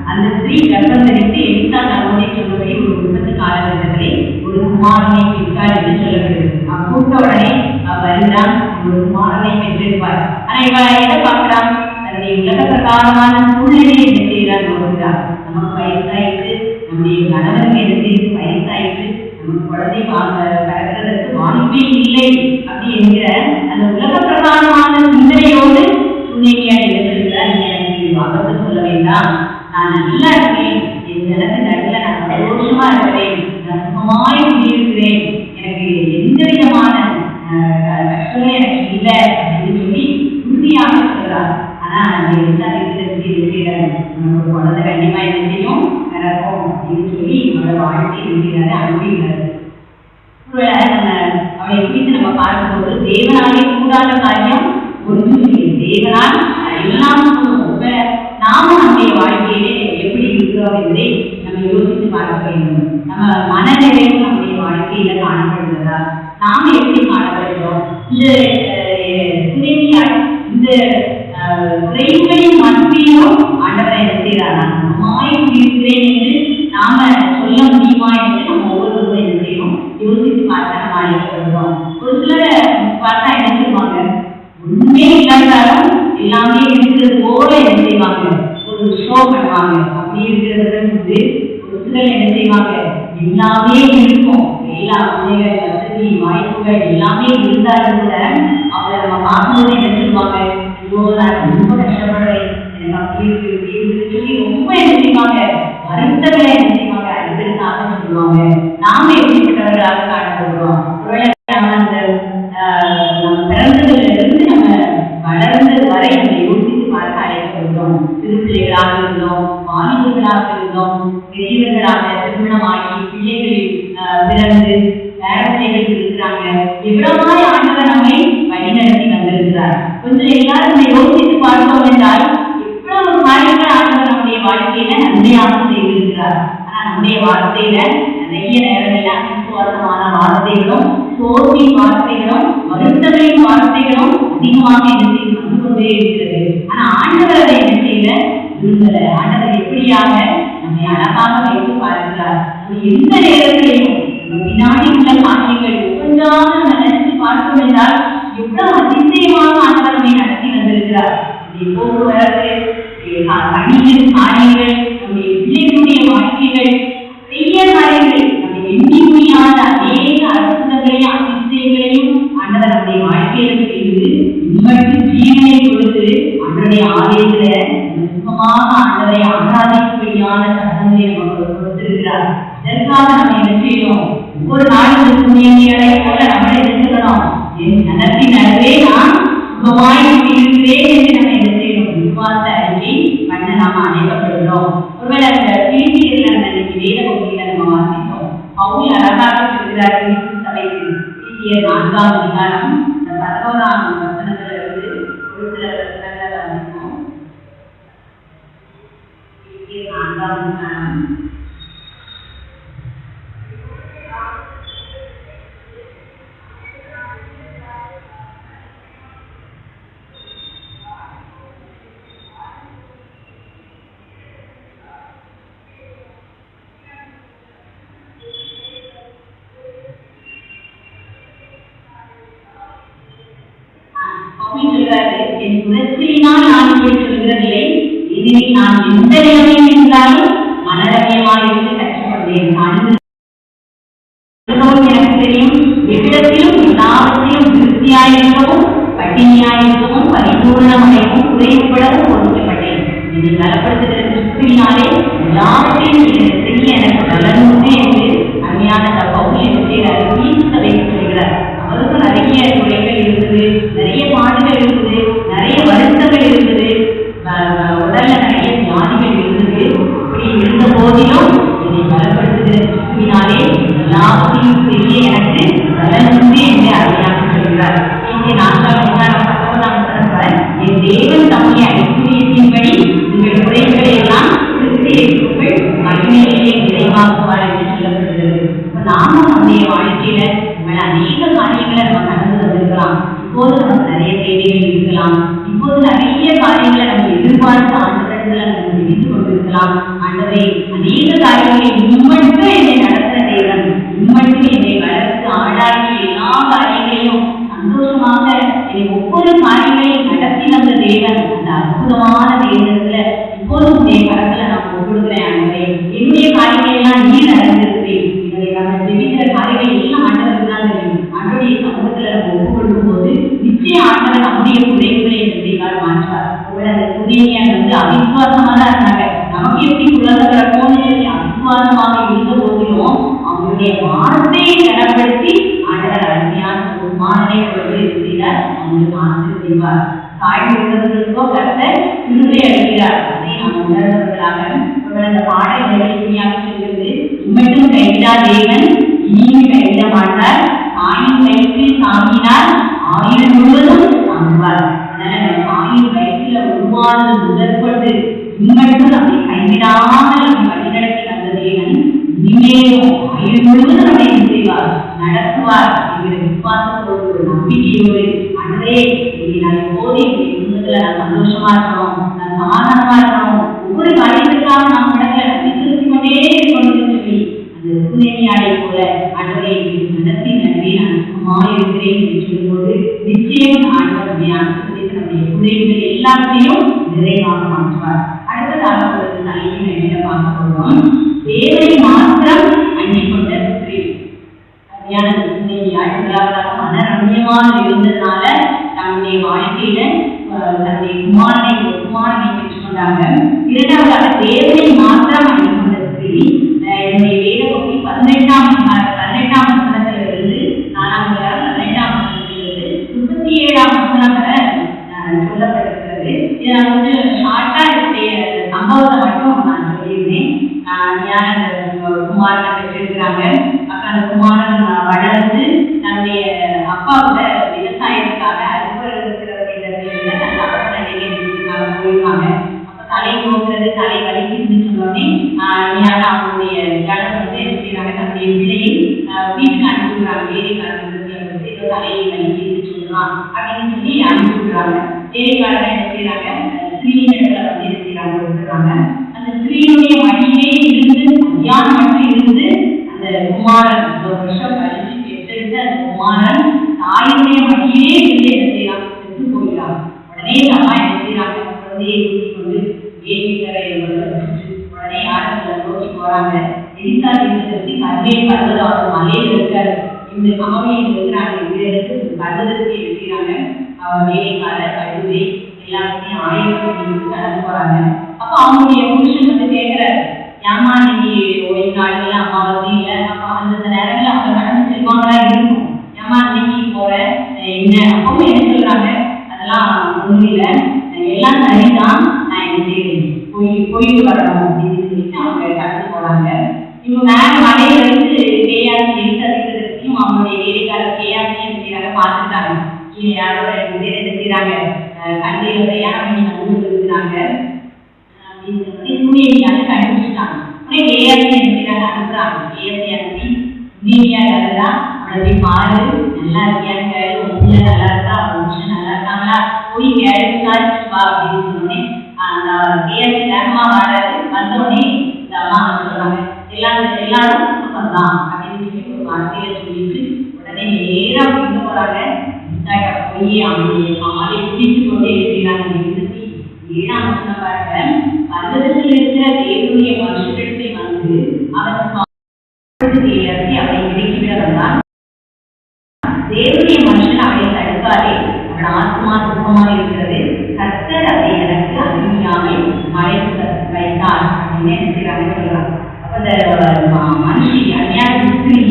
அந்த ஸ்திரீ கர்ப்பம் தரித்து எலிசா தகவலை சொல்வதை ஒரு விபத்து காலகட்டத்திலே ஒரு குமாரனை பெற்றார் என்று சொல்லப்படுகிறது. கூட்ட உடனே வருகிறான், ஒரு குமாரனை பெற்றெடுப்பார். ஆனா இவ எதை பார்க்கிறான்? தன்னுடைய உலக பிரகாரமான சூழ்நிலையை என்ன செய்கிறார் நோக்குகிறார். நமக்கு வயசாயிட்டு, நம்முடைய கணவனுக்கு என்ன செய்து வயசாயிட்டு, நமக்கு குழந்தை பிறக்கிறதுக்கு வாய்ப்பே இல்லை அப்படி என்கிற அந்த உலக பிரகாரமான சிந்தனையோடு சூழ்நிலையா இருக்கிறார். எனக்கு வாபத்து சொல்ல வேண்டாம், நான் நல்லா இருக்கேன், என் ஜனத்தின் நடுவில் நான் சந்தோஷமா இருக்கிறேன், நான் சுகமாய் இருக்கிறேன், எனக்கு எந்த விதமான கஷ்டமும் எனக்கு இல்லை அப்படின்னு சொல்லி உறுதியாக சொல்றார். ஆனா அந்த எல்லா இருக்கிறாரு, நமக்கு குழந்தை கண்டிப்பா என்ன செய்யும் நடக்கும் அப்படின்னு சொல்லி அவரோட வாழ்க்கை இருக்கிறாரு, அனுப்பிடுறாரு. அவளை குறித்து நம்ம பார்க்கும்போது தேவனாலே கூடாத காரியம் ஒன்றும் இல்லை. தேவனால் எல்லாம் நாம நம்முடைய வாழ்க்கையிலே எப்படி இருக்கிறோம் என்பதை நம்ம யோசித்து பார்க்க வேண்டும். நம்ம மனநிலையும் நம்முடைய வாழ்க்கையில காணப்படுகிறதா, நாம எப்படி காணப்படுகிறோம்? இந்த குறைகளின் மத்தியிலும் ஆண்டவரை என்ன செய்யறாரா, இருக்கிறேன் என்று நாம சொல்ல முடியுமா என்று நம்ம ஒவ்வொருவரும் என்ன செய்யணும் யோசித்து பார்த்தா நம்ம அழைக்கப்படுறோம். ஒரு சிலரை பார்த்தா என்ன செய்வாங்க, ஒண்ணுமே இல்லாட்டாலும் எல்லாமே இருக்கிறது போல என்ன செய்வாங்க, ஒரு ஷோ பண்ணுவாங்க. அப்படி இருக்கிறத வந்து ஒரு சிலர் என்ன செய்வாங்க, எல்லாமே இருக்கும், எல்லா பிள்ளைகள் வசதி வாய்ப்புகள் எல்லாமே இருந்தாலும் கூட அவளை நம்ம பார்க்கும்போது என்ன சொல்லுவாங்க, ரொம்ப கஷ்டப்படுறேன், எனக்கு அப்படி இருக்கு சொல்லி ரொம்ப என்ன செய்வாங்க, வருத்தங்களை என்ன செய்வாங்க அடுத்ததாக சொல்லுவாங்க. நாம எப்படிப்பட்டவர்களாக காணப்படுறோம்? நம்ம பிறந்ததுல இருந்து நம்ம வளர்ந்தது வரை நம்ம யோசித்து பார்க்க அழைக்கப்படுகிறோம். திருப்பிள்ளைகளாக இருந்தோம், வாலிபர்களாக இருந்தோம், பெரியவர்களாக திருமணமாகி பிள்ளைகள் பிறந்து பேரப்பிள்ளைகள் இருக்கிறாங்க. எவ்வளவாய் ஆண்டவர் நம்மை வழிநடத்தி வந்திருக்கிறார். கொஞ்சம் எல்லாரும் நம்ம யோசித்து பார்த்தோம் என்றால் எவ்வளவு காரியங்கள் ஆண்டவர் நம்முடைய வாழ்க்கையில நன்மையாக செய்திருக்கிறார். ஆனா நம்முடைய வார்த்தையில நிறைய நேரங்களில் அவிசுவாசமான வார்த்தைகளும், சோர்வின் வார்த்தைகளும், வருத்தங்களின் வார்த்தைகளும் அதிகமாக என்ன செய்து வந்து கொண்டே இருக்கிறது. ஆனா ஆண்டவர் அதை என்ன செய்யல விரும்பல. ஆண்டவர் எப்படியாக நம்மை அழகாக வைத்து பார்க்கிறார். எந்த நேரத்திலையும் பின்னாடி உள்ள காரியங்கள் ஒவ்வொன்றாக நம்ம நினைச்சு பார்த்தோம் என்றால் எவ்வளவு அதிசயமாக ஆண்டவர் நம்மை நடத்தி வந்திருக்கிறார். போக்குவரத்து, பணியின் காரியங்கள், நம்முடைய பிள்ளைகளுடைய வாழ்க்கைகள், நிறைய காரியங்கள், நம்ம எண்ணி முடியாத அநேக அற்புதங்களையும் அதிசயங்களையும் ஆண்டவர் நம்முடைய வாழ்க்கையில செய்து நம்மளுக்கு ஜீவனை கொடுத்து ஆண்டவருடைய ஆலயத்துல சுகமாக ஆண்டவரை ஆராதிக்கும்படியான சட்டங்களை நமக்கு கொடுத்திருக்கிறார். இதற்காக நம்ம என்ன செய்யணும்? ஒவ்வொரு நாளும் புண்ணியங்களை போல நம்ம என்ன சொல்லணும்? என் நலத்தின் நடுவே நான் சுகமாய் இருக்கிறேன் என்று நம்ம என்ன செய்யணும்? விசுவாச அறிக்கை பண்ண நாம அழைக்கப்படுகிறோம். ஒருவேளை அந்த பிலிப்பியர்ல அன்னைக்கு வேத பகுதியில நம்ம வாசித்தோம். பவுல் அழகாக சொல்கிறார் சபைக்கு. பிலிப்பியர் 4ஆம் அதிகாரம் 11ஆம் வசனத்துல இருந்து ஒரு சில வசனங்களை வாசிப்போம். பிலிப்பியர் 4ஆம் அதிகாரம் என் முயற்சியினால் நான் இப்படி சொல்கிறதில்லை, இதில் நான் எந்த நிலைமையில் இருந்தாலும் மனரமியமாயிருந்து கற்றுக்கொண்டேன். எனக்கு தெரியும், எவ்விடத்திலும் எல்லாவற்றையும் திருப்தியாயிருக்கவும் பட்டினியாயிருக்கவும் பரிபூர்ணமடையவும் குறைப்படவும் ஒதுக்கப்பட்டேன். என்னை பலப்படுத்துகிற கிறிஸ்துவினாலே எல்லாவற்றையும் செய்ய எனக்கு பலனுண்டு என்று அருமையான பவுல் சபை சொல்கிறார். அவருக்கு நிறைய குறைகள் இருக்குது, நிறைய பாடுகள் இருக்குது, நிறைய வருத்தங்கள் இருக்குது, உடல்ல நிறைய வியாதிகள் இருந்தது. இப்படி இருந்த போதிலும் என்னை பலப்படுத்துகிற கிறிஸ்துவினாலே எல்லாவற்றையும் செய்ய எனக்கு பலனுண்டு என்று அருமையாக சொல்கிறார். இங்கே 4:19 என் தேவன் தம்முடைய ஐஸ்வரியத்தின்படி உங்கள் குறைகளை எல்லாம் கிறிஸ்துவுக்குள் மகிமையிலே நிறைவாக்குவார் என்று சொல்லப்படுகிறது. நாமும் நம்முடைய வாழ்க்கையில அநேக காரியங்களை நம்ம கடந்து வந்திருக்கலாம். இப்போது நமக்கு நிறைய தேவைகள் இருக்கலாம். இப்போது நிறைய காரியங்களை நம்ம எதிர்பார்த்து ஆண்டவர்களை நம்ம விதித்து கொண்டிருக்கலாம். அவிசுவாசமா தான் இருந்தாங்க. நமக்கு எப்படி குழந்தை பிறக்கும்னு சொல்லி அவிசுவாசமாக இருந்த போதிலும் அவங்களுடைய வார்த்தையை கனப்படுத்தி ஆண்டவர் அருமையான ஒரு மாதனை அவங்களுக்கு ஆசிரியர் செய்வார். தாழ்வுள்ளவர்களுக்கோ கர்த்தர் விடுதலை அளிக்கிறார். அதை நாம் உணர்ந்தவர்களாக அந்த பாடல்களை எளிமையாக சொல்கிறது. இம்மட்டும் கைவிடா தேவன் இனியும் கைவிட மாட்டார். தாயின் வயிற்றில் தாங்கினார், ஆயுள் முழுவதும் தாங்குவார். அதனால நம்ம தாயின் வயிற்றில உருவானது முதற்கொண்டு இம்மட்டும் நம்மை கைவிடாமல் நம்மை வழிநடத்தி வந்த தேவன் இனிமேலும் ஆயுள் முழுவதும் நம்மை செய்வார், நடத்துவார் என்கிற விசுவாசத்தோடு ஒரு நம்பிக்கையோடு அன்றே நான் எப்போது எங்களுடைய குடும்பத்துல நான் சந்தோஷமா இருக்கணும், நான் சமாதானமா இருக்கணும், ஒவ்வொரு காரியத்துக்காக நாம் இடத்துல நம்மை திருத்தி கொண்டே இருக்கணும்னு சொல்லி அந்த சுனேமியாரை போல அன்றே நடத்தி நன்றி நான் சும்மா இருக்கிறேன் என்று சொல்லும்போது நிச்சயம் ஆண்டவர் நம்மை ஆசீர்வதித்து நம்முடைய குறைகள் எல்லாத்தையும் நிறைவாக மாற்றுவார். அடுத்ததாக ஒரு தலைமை என்ன பார்க்க போகிறோம், தேவனை மாத்திரம் அண்டிக் கொண்ட ஸ்திரீ. சரியான முதலாவதாக மனரம்யமாக இருந்ததுனால தன்னுடைய வாழ்க்கையில தன்னுடைய குமாரனை பெற்றுக்கொண்டாங்க. இரண்டாவதாக தேவனை மாத்திரம் அண்டிக் கொண்ட ஸ்திரீ. என்னுடைய வேத பகுதி 18ஆம் வசனத்திலிருந்து 4ஆம் அதிகாரம் 18ஆம் வசனத்திலிருந்து 37ஆம் வசனம் வரை சொல்லப்பட்டிருக்கிறது. இதை நான் கொஞ்சம் ஷார்ட்டா என்னுடைய சம்பவத்தை மட்டும் நான் சொல்லியிருந்தேன். குமாரனை பெற்றிருக்கிறாங்க. அப்புறம் அந்த குமாரன் வளர்ந்து தன்னுடைய அப்பாவோட விவசாயத்துக்காக போயிருக்காங்க. அப்ப தலை நோக்கிறது, தலை வலிக்குதுன்னு சொன்னோடனே அவங்களுடைய கடன் வந்து என்ன செய்யறாங்க, தன்னுடைய பிள்ளையை வீட்டுக்கு அனுப்பிவிடுறாங்க. வேலைக்காரங்க ஏதோ தலையை வலிக்குதுன்னு சொல்லலாம் அப்படின்னு சொல்லி அனுப்பிவிடுறாங்க. வேலைக்காரங்க என்ன செய்யறாங்க, ஸ்ரீனிடத்துல வந்து என்ன செய்யறாங்க விட்டுறாங்க. அந்த ஸ்ரீனுடைய மடியிலே இருந்து கல்யாணம் மட்டும் இருந்து அந்த குமாரன் 1 வருஷம் கழிச்சு பெற்றெடுத்த அந்த குமாரன் தாயுடைய மடியிலே இருந்து என்ன செய்யறாங்க, செத்து போகிறாங்க. உடனே அம்மா என்ன செய்யறாங்க, குழந்தையை கூட்டிக் கொண்டு வேலைக்கரை உடனே யாருக்கு நோக்கி போறாங்க. எரிசா தேசத்திற்கு கர்மேல் பர்வதம் அவர் மலையில் இருக்காரு. இந்த காவியில் இருக்கிறாங்க. இந்த இடத்துக்கு பர்வதத்தை எடுக்கிறாங்க. வேலைக்காரர் கழுதை எல்லாத்தையும் ஆயிரத்தி கடந்து போறாங்க. அப்ப அவங்களுடைய புருஷன் வந்து கேட்கிறாரு, ஏமா இன்னைக்கு ஓய்வு நாள்கள் அம்மாவாசி இல்லை, அப்ப அந்த நேரத்துல அவங்க கடந்து செல்வாங்களா இருக்கும், ஏமா இன்னைக்கு போற என்ன? அப்பவும் என்ன சொல்றாங்க, அதெல்லாம் ஒண்ணும் இல்லை, எல்லாம் சரிதான், நான் என்ன செய்யறேன், போயிட்டு வரணும் அப்படின்னு சொல்லிட்டு அவங்க கடந்து போறாங்க. இவங்க மேல மலையில இருந்து கேயாசி எடுத்ததையும் அவங்களுடைய வேலைக்காரர் கேயாசி என்ன செய்யறாங்க பார்த்துட்டாங்க. கீழே யாரோட 2 பேர் என்ன செய்யறாங்க, கண்டையில பிரயாணம் பண்ணி வந்து இருக்கிறாங்க. சூரியனியால கண்டுபிடிச்சிட்டாங்க. உடனே கேயாசி என்ன செய்யறாங்க, அனுப்புறாங்க. கேயாசி அனுப்பி சூரியனியா இருந்தா அவளை பாரு, நல்லா இருக்கியான்னு கேளு, உள்ள நல்லா இருக்கா, மனுஷன் நல்லா இருக்காங்களா, போய் கேள்வி விசாரிச்சு வா அப்படின்னு சொன்னோடனே அந்த கேயாசி நேரமா வராது. வந்தோடனே இந்த அம்மா சொல்றாங்க, எல்லாரும் சுத்தம்தான் அப்படின்னு சொல்லி ஒரு வார்த்தையில சொல்லிட்டு உடனே நேரா கொண்டு போறாங்க. போய் அவங்களுடைய காலை பிடித்து கொண்டே இருக்கிறாங்க. 7ஆம் வசனம் பாருங்க, பர்வதத்தில் இருக்கிற தேவனுடைய மனுஷத்தை வந்து அவன் அவனை இறக்கிவிட வந்தான். தேவனுடைய மனுஷன் அவனை தடுக்காதே, அவன் ஆத்மா சுத்தமாக இருக்கிறது, கர்த்தர் அதை எனக்கு அருமையாமல் மறைத்து வைத்தார் அப்படின்னு நினைக்கிறாங்க சொல்றாங்க. அப்ப அந்த மனுஷி அந்நியான ஸ்திரீ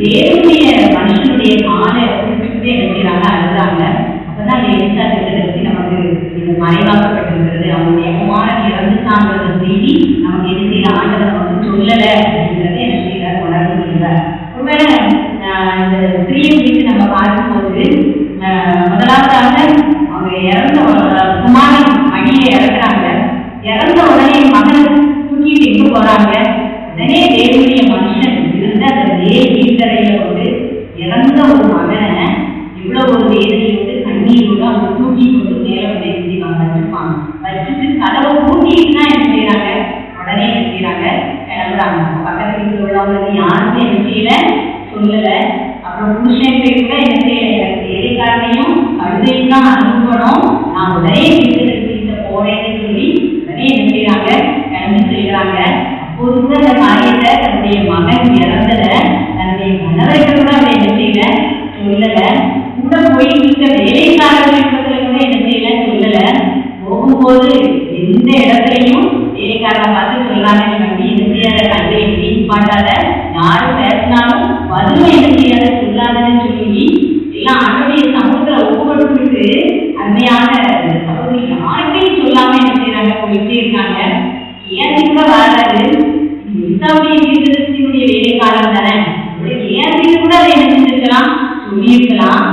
தேவனுடைய மனுஷனுடைய காலை பிடிச்சுக்கிட்டே நினைக்கிறாங்க, அழுதாங்க. அப்பதான் எரிசா திட்டத்தை நமக்கு இது மறைவாக்கப்பட்டிருக்கிறது. அவங்களுடைய குமாரன் இறந்துட்டாங்கிற செய்தி நமக்கு என்ன செய்யற ஆண்டவர் நமக்கு சொல்லல அப்படிங்கிறத என்ன செய்யறார், உணர்ந்து கொள்கிறார். ஒருவேளை இந்த ஸ்திரீயை குறித்து நம்ம பார்க்கும்போது முதலாவதாக அவங்க இறந்த குமாரன் மடியில இறக்குறாங்க. இறந்த உடனே மகன் தூக்கிட்டு எங்க போறாங்க, உடனே தேவனுடைய மனுஷன் இருந்த அந்த வீட்டறையில வந்து இறந்த ஒரு மகனை இவ்வளவு ஒரு வேதனையோடு கண்ணீரோடு அவங்க தூக்கி கொண்டு மேல வச்சிருப்பாங்க. வச்சுட்டு கதவை பூட்டிட்டு தான் என்ன செய்யறாங்க, உடனே என்ன செய்யறாங்க, கிளம்புறாங்க. பக்கத்து வீட்டுல உள்ளவங்களுக்கு யாருமே என்ன செய்யல, சொல்லல. அப்புறம் புருஷன் பேர் கூட என்ன செய்யல, வேலைக்காரனையும் கழுதையும் தான் அனுப்பணும், நான் உடனே வீட்டுல போறேன்னு சொல்லி உடனே என்ன செய்யறாங்க, கிளம்பி செல்கிறாங்க. அப்போது கூட அந்த காரியத்தை தன்னுடைய மகன் இறந்தத தன்னுடைய கணவர்கள் கூட அவரை என்ன செய்யல, சொல்லல. கூட போயிட்டு வேலைக்காரர்கள் கூட என்ன செய்யல, சொல்லல. போகும்போது எந்த இடத்துலையும் வேலைக்காரனை பார்த்து சொல்றாங்க, நீ வண்டி என்ன செய்யாத, கல்லை எப்படி பாட்டாத, யாரும் பேசினாலும் வறுமை என்ன செய்யாத சொல்லாதன்னு சொல்லி எல்லாம் ஆண்டவருடைய சமூகத்துல ஒப்புக்கொடுத்துட்டு அருமையான சகோதரி யாருக்கையும் சொல்லாம என்ன செய்யறாங்க, போயிட்டே இருக்காங்க. ஏன் கூட வராது, தீர்க்கதரிசியினுடைய வேலைக்காரன் தானே, ஏன் கூட அதை என்ன செஞ்சிருக்கலாம், சொல்லியிருக்கலாம்.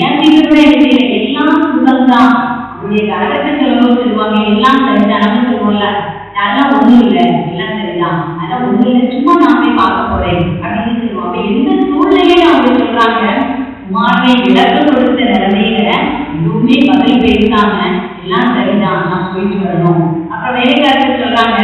ஏன் கூட என்ன செய்யல, எல்லாம் சுகம்தான். அவருடைய கரகத்தை செலவு சொல்லுவாங்க, எல்லாம் சரிதான் சொல்லுவோம்ல, அதெல்லாம் ஒண்ணும் இல்லை, எல்லாம் சரிதான், அதெல்லாம் ஒண்ணும் இல்லை, சும்மா நான் போய் பார்க்க போறேன் அப்படின்னு சொல்லுவாங்க. எந்த சூழ்நிலையும் அவங்க சொல்றாங்க, குமாரனை விளக்கு கொடுத்த நிலைமையில எதுவுமே பதில் பேசாம எல்லாம் சரிதான், நான் போயிட்டு வரணும். அப்புறம் வேலைக்காரர்கள் சொல்றாங்க,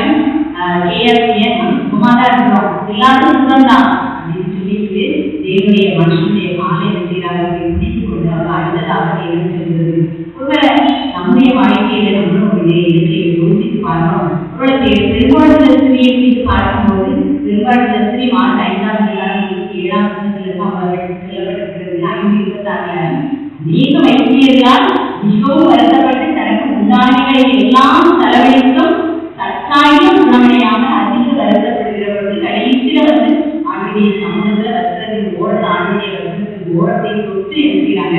சும்மாதான் இருக்கிறோம், எல்லாரும் சுகம்தான் அப்படின்னு சொல்லிட்டு தேவனுடைய மனுஷனுடைய காலை செய்கிறாங்க பிடித்து கொண்டு அவங்க அழுததாக தேவன் சொல்கிறது. ஒருவேளை நம்முடைய வாழ்க்கையில நம்மளும் ஒரு இலக்கையை யோசித்து பார்க்கணும். ஒருவேளை திருமண ஸ்திரியை பிடித்து பார்க்கும்போது திருமண ஸ்திரீ மார்ச் 5ஆம் அதிகாரம் 27ஆம் வசனத்திலிருந்து அவர்கள் சொல்லப்பட்டிருக்கிறது. 5:26 அநேக வைத்தியர்களால் மிகவும் வருத்தப்பட்டு தனக்கு உண்டானவைகளை எல்லாம் செலவழித்தும் தற்காலிகம் குணமடையாமல் அதிக வருத்தப்படுகிறவர்கள் கடைசியில வந்து ஆண்டுடைய சமூகத்துல வஸ்திரத்தின் ஓரத்தை ஆண்டுடைய வஸ்திரத்தின் ஓரத்தை தொட்டு எழுதுகிறாங்க,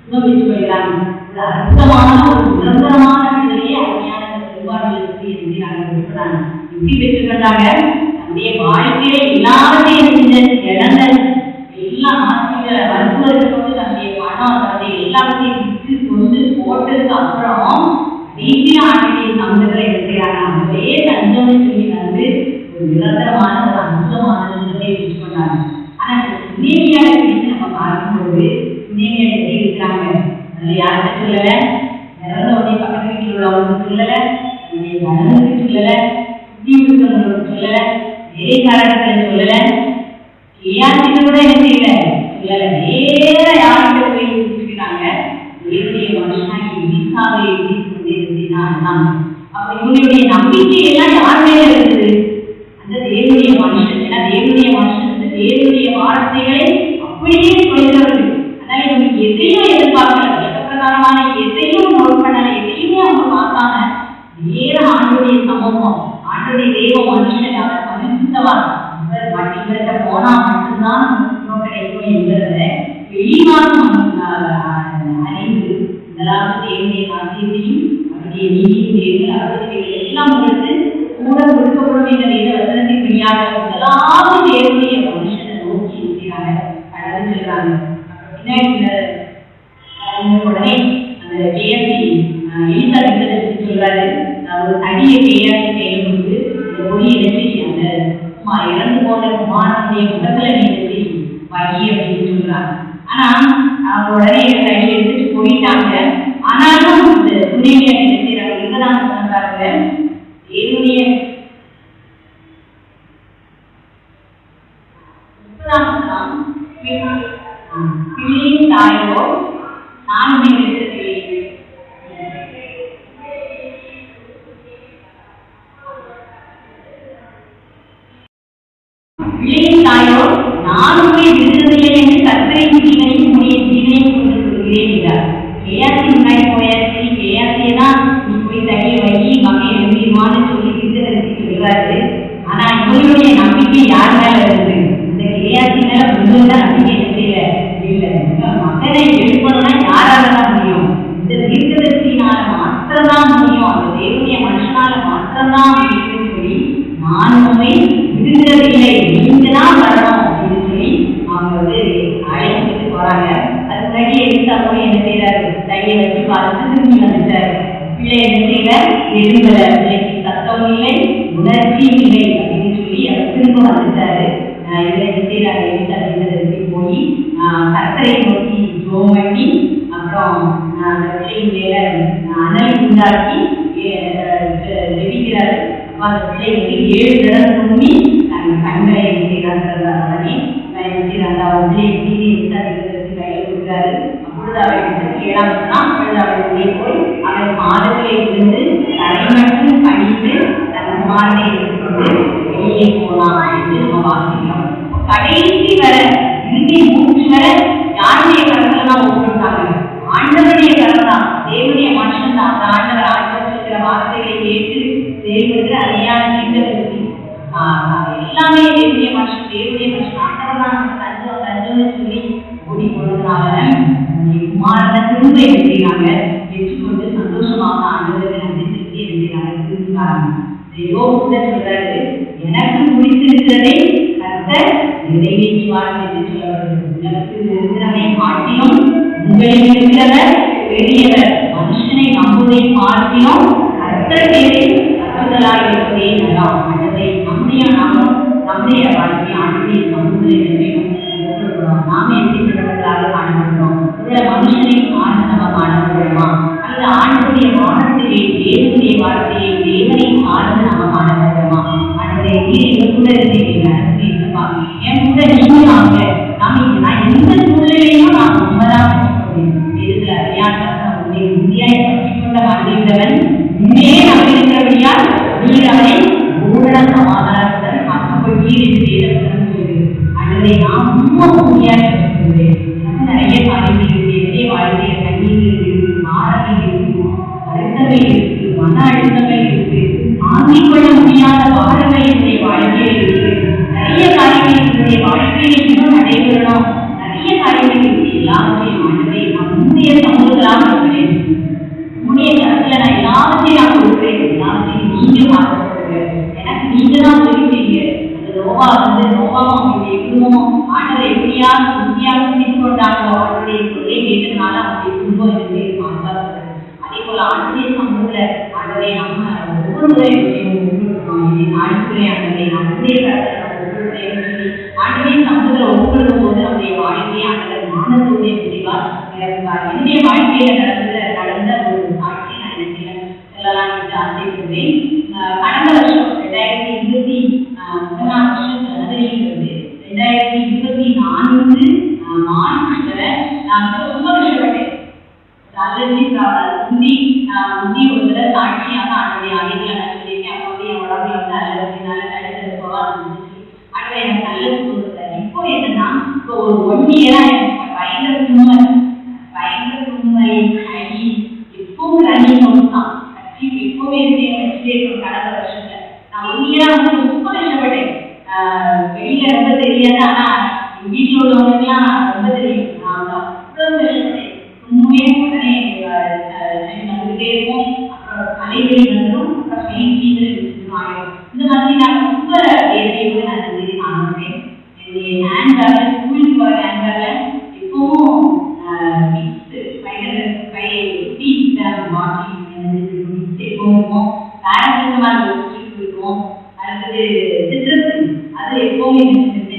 சுகமிச்சு வருகிறாங்க. ஒரு அற்புதமான ஒரு நிரந்தரமான விடுதலையை அருமையான செல்வார்கள் எழுதுகிறாங்க. எப்படி பெற்றுக்கொண்டாங்க, தன்னுடைய வாழ்க்கையில எல்லாத்தையும் இழந்த எல்லா ஆசிரியர் மருத்துவர்கள் வந்து தன்னுடைய பணம் தன்னுடைய எல்லாத்தையும் விட்டு கொண்டு போட்டதுக்கு அப்புறம் வீட்டில் ஆண்டிய சமூகத்தில் இருக்கிறாங்க. அவங்களே தஞ்சம் சொல்லி வந்து ஒரு நிரந்தரமான ஒரு அம்சமான சுகத்தை பெற்றுக்கொண்டாங்க. ஆனா சுனேமியாவை பிடித்து நம்ம பார்க்கும்போது சுனேமியா எப்படி இருக்கிறாங்க, அதில் யார்கிட்ட சொல்லலை, இறந்த உடனே பக்கத்து வீட்டில் உள்ளவங்களுக்கு சொல்லலை, தன்னுடைய கணவனுக்கு சொல்லலை, சுற்றி இருக்கிறவங்களுக்கு சொல்லலை, வேலைக்காரர்களை சொல்லலை, ஏயாச்சிட்டு கூட என்ன செய்யல சொல்லலை, நேர யார்கிட்ட போய் கொடுத்துருக்காங்க, தேவனுடைய மனுஷனாகி எலிசாவை எழுதி கொண்டே இருந்தாங்க. அப்ப இவங்களுடைய நம்பிக்கை எல்லாம் யார் மேல இருக்குது, அந்த தேவனுடைய மனுஷன். ஏன்னா தேவனுடைய மனுஷன் வந்து தேவனுடைய வார்த்தைகளை அப்படியே சொல்கிறவர்கள். அதனால இவங்க எதையும் எதிர்பார்க்கல, பிரகாரமான எதையும் நோட் பண்ணல, எதையுமே அவங்க பார்க்காம நேர ஆண்டுடைய சமூகம், ஆண்டுடைய தேவ மனுஷன் அவர் பரிசுத்தவான், இவர்கிட்ட போனா மட்டும்தான் கிடைக்கும் என்கிறத வெளிவான அறிந்து முதலாவது தேவனுடைய ராஜ்யத்தையும் அவருடைய நீதியும் தேவர்கள் அவர்கள் எல்லாம் கொடுத்து கூட கொடுக்கப்படும் என்ற வேத வசனத்தின் வழியாக முதலாவது தேவனுடைய மனுஷனை நோக்கி இருக்கிறாங்க, கடந்து செல்றாங்க. பின்னாடி உடனே அந்த கேஎஸ்சி எலிசா கிட்ட சொல்றாரு, ஒரு தடியை கேயாசி கையில கொடுத்து இந்த பொடி எடுத்து அந்த இறந்து போன குமாரனுடைய முகத்துல நீ வகி அப்படின்னு சொல்றாங்க. ஆனா அவங்க உடனே தடி எடுத்துட்டு போயிட்டாங்க. ஆனாலும் இந்த துணைவியா என்ன செய்யறாங்க, இதுதான் சொன்னாங்க, தேவனுடைய 30ஆம் பிள்ளையின் தாயோ நானுமே பிள்ளையின் தாயோ நானுமே விடுதலை என்று கர்த்தரின் ஜீவனையும் உடைய ஜீவனையும் கொண்டு சொல்கிறேன் என்றார். கேயாசி முன்னாடி போயாச்சு, கேயாசியை தான் நீ போய் தனியை வைக்கி மகன் எழுதிடுவான்னு சொல்லி விடுதலை சொல்றாரு. ஆனா இவங்களுடைய நம்பிக்கை யார் மேல இருக்குது, இந்த கேயாசி மேல கொஞ்சம் தான் நம்பிக்கை செய்யல. இல்ல மகனை எழுப்பணும்னா யாரால தான் முடியும், இந்த தீர்க்கதரிசியினால மாத்திரம்தான் முடியும், அந்த தேவனுடைய மனுஷனால மாத்திரம்தான் முடியும்னு சொல்லி நானுமே விடுதலை நீங்க தான் வரணும் அப்படின்னு சொல்லி அவங்க வந்து அழைச்சிட்டு போறாங்க. அது முன்னாடி எலிசா போய் என்ன செய்யறாரு, கையை வச்சு பார்த்து திரும்பி வந்துட்டாரு. பிள்ளை என்ன செய்யல, எழும்பல, பிள்ளைக்கு சத்தம் இல்லை உணர்ச்சியும் இல்லை அப்படின்னு சொல்லி அவர் திரும்ப வந்துட்டாரு. இதுல என்ன செய்யறாரு, எலிசா திரும்பி போய் கர்த்தரை நோக்கி ஜெபம் பண்ணி அப்புறம் அந்த பிள்ளையின் மேல அனல் உண்டாக்கி ஜெபிக்கிறாரு. அந்த பிள்ளை வந்து 7 தடவை தும்பி கண்களை செய்கிறார்கள். உடனே செய்கிறாங்க அவர் பிள்ளையை கையில் கொடுக்குறாரு. அப்பொழுது அவரை 7ஆம் அப்பொழுது அவரை உள்ளே போய் அவர் மாதத்திலே இருந்து தலை மட்டும் பணித்து தன் குமாரனை எடுத்துக்கொண்டு வெளியே போனான் என்று நம்ம வாசிக்கிறோம். கடைசி வர இறுதி மூச்சு வர யாருடைய கருத்துல தான் ஒப்புட்டாங்க, ஆண்டவருடைய கருத்து தான், தேவனுடைய மனுஷன் தான். அந்த ஆண்டவர் சொல்கிற வார்த்தைகளை கேட்டு செயல்படுகிற அருமையான தீர்க்கதரிசி. எல்லாமே தேவனுடைய மனுஷன், தேவனுடைய மனுஷன் ஆண்டவர்தான் தஞ்சம் தஞ்சம்னு சொல்லி ஓடி போனதுனால குமாரனை திரும்ப எழுதினாங்க. பெற்றுக்கொண்டு சந்தோஷமாக ஆண்டவரை நன்றி செலுத்தி எழுதினாங்க. திரும்பினாங்க. யோபு சொல்றாரு, எனக்கு குறித்திருக்கிறதை கர்த்தர் நிறைவேற்றுவார் என்று சொல்லப்படுகிறது. எனக்கு இருக்கிறதை காட்டிலும் உங்களில் இருக்கிறவர் பெரியவர். மனுஷனை நம்புவதை பார்த்திலும் கர்த்தர் பேரில் கற்றுதலாக இருப்பதே நல்லா. ஆண்டவரை நம்முடைய நாமும் நம்முடைய வாழ்க்கை ஆண்டுடைய சமூகத்தில் நாம எப்படிப்பட்டவர்களாக காணப்படுகிறோம். மனுஷனை பார்த்து நம்ம காணப்படுகிறோமா அல்லது ஆண்டுடைய வானத்திலே தேவனுடைய வார்த்தையை தேவனை பார்த்து நம்ம காணப்படுகிறோமா? ஆண்டவரை என் கூட இருந்தீங்க, என் கூட நீங்க வாங்க. நான் எந்த சூழ்நிலையும் நான் உண்மைதான் பேசுகிறேன். அறியாத உறுதியாய் பற்றிக்கொண்ட வாழ்ந்தவன் உண்மையே நம்பியிருக்கிறபடியால் நீர் அவனை பூரண சமாதானத்துடன் காக்கப்பட்டீர் என்று வேதம் சொல்கிறது. அல்லது நான் ரொம்ப உறுதியாக சொல்கிறேன். நிறைய காரியங்கள் இருக்கு, நிறைய வாழ்க்கையில் கண்ணீர் இருக்கு, மாறங்கள் இருக்கு, வருத்தங்கள் இருக்கு, மன அழுத்தங்கள் இருக்கு, தாங்கிக் கொள்ள முடியாத பாடங்கள் என்னுடைய வாழ்க்கையில் இருக்கு. நிறைய காரியங்கள் என்னுடைய வாழ்க்கையில் இன்னும் நடைபெறணும். நிறைய காரியங்கள் இருக்கு. எல்லாவற்றையும் ஆண்டவரை நான் முந்தைய சமூகங்களாக இருக்கிறேன். உன்னுடைய கருத்துல நான் எல்லாவற்றையும் நான் கொடுக்கிறேன். எல்லாவற்றையும் நீங்க பார்க்கப்படுங்க. எனக்கு நீங்க தான் சொல்லிட்டீங்க. அந்த நோவாவும் அவங்களுடைய குடும்பமும் ஆண்டவரை எப்படியாவது உறுதியாக பிடித்து கொண்டாங்களோ அவருடைய சொல்லை கேட்டதுனால அவங்களுடைய குடும்பம் இருந்து பாதுகாப்பு. அதே போல ஆண்டுடைய சமூகத்துல ஆண்டவரை நம்ம ஒவ்வொருவரையும் நாடுகளே ஆண்டவரை நம்முடைய கருத்துல ஒவ்வொருவரையும் சொல்லி ஆண்டவரை சமூகத்துல ஒவ்வொருவரும் போது நம்முடைய வாழ்க்கையை ஆண்டவர் மானத்தோடைய முடிவார் என்னுடைய வாழ்க்கையில நடந்த ஒரு சாட்சி நான் நினைக்கிறேன் சொல்லலாம் என்று ஆசைப்படுவேன். கடந்த வருஷம் 2023 ஜனவரியிலிருந்து 2024 மார்ச் வரை நான் ரொம்ப கஷ்டப்பட்டேன். அலர்ஜி முந்தி ஒரு தடவை சாட்சியாக ஆண்டவரை ஆகியத்தில் நான் சொல்லியிருக்கேன். அப்பவே என் உடம்புல வந்து அலர்ஜினால தடுத்ததுப்போவா இருந்துச்சு. ஆண்டவரை எனக்கு நல்லது கொடுத்தேன். இப்போ என்னன்னா இப்போ ஒரு 1 இயரா எனக்கு பயங்கர தும்மல் அடி எப்பவும் ரன்னிங் தான் எப்பவுமே வச்சுட்டே இருக்கும். கடந்த வருஷத்துல நான் 1 இயரா வந்து ரொம்ப கஷ்டப்பட்டேன். வெளியில ரொம்ப தெரியாது, ஆனா வீட்டில் உள்ளவங்களுக்குலாம் ரொம்ப தெரியும். நான் அவ்வளோ கஷ்டப்பட்டேன். உண்மையே உடனே வந்துகிட்டே இருக்கும். அப்புறம் அலைவெளி வந்துடும், அப்புறம் பயிற்சிகள் ஆயிடும். இந்த மாதிரி நான் ரொம்ப வேதனையோடு நான் இந்த காணுறேன். என்னுடைய ஹேண்ட்பேக்ல ஸ்கூலுக்கு போகிற பேக்ல எப்பவும் இருக்கும், பேரண்ட்ஸ் இருக்கும். அடுத்தது சிட்ரஸ் அது எப்பவுமே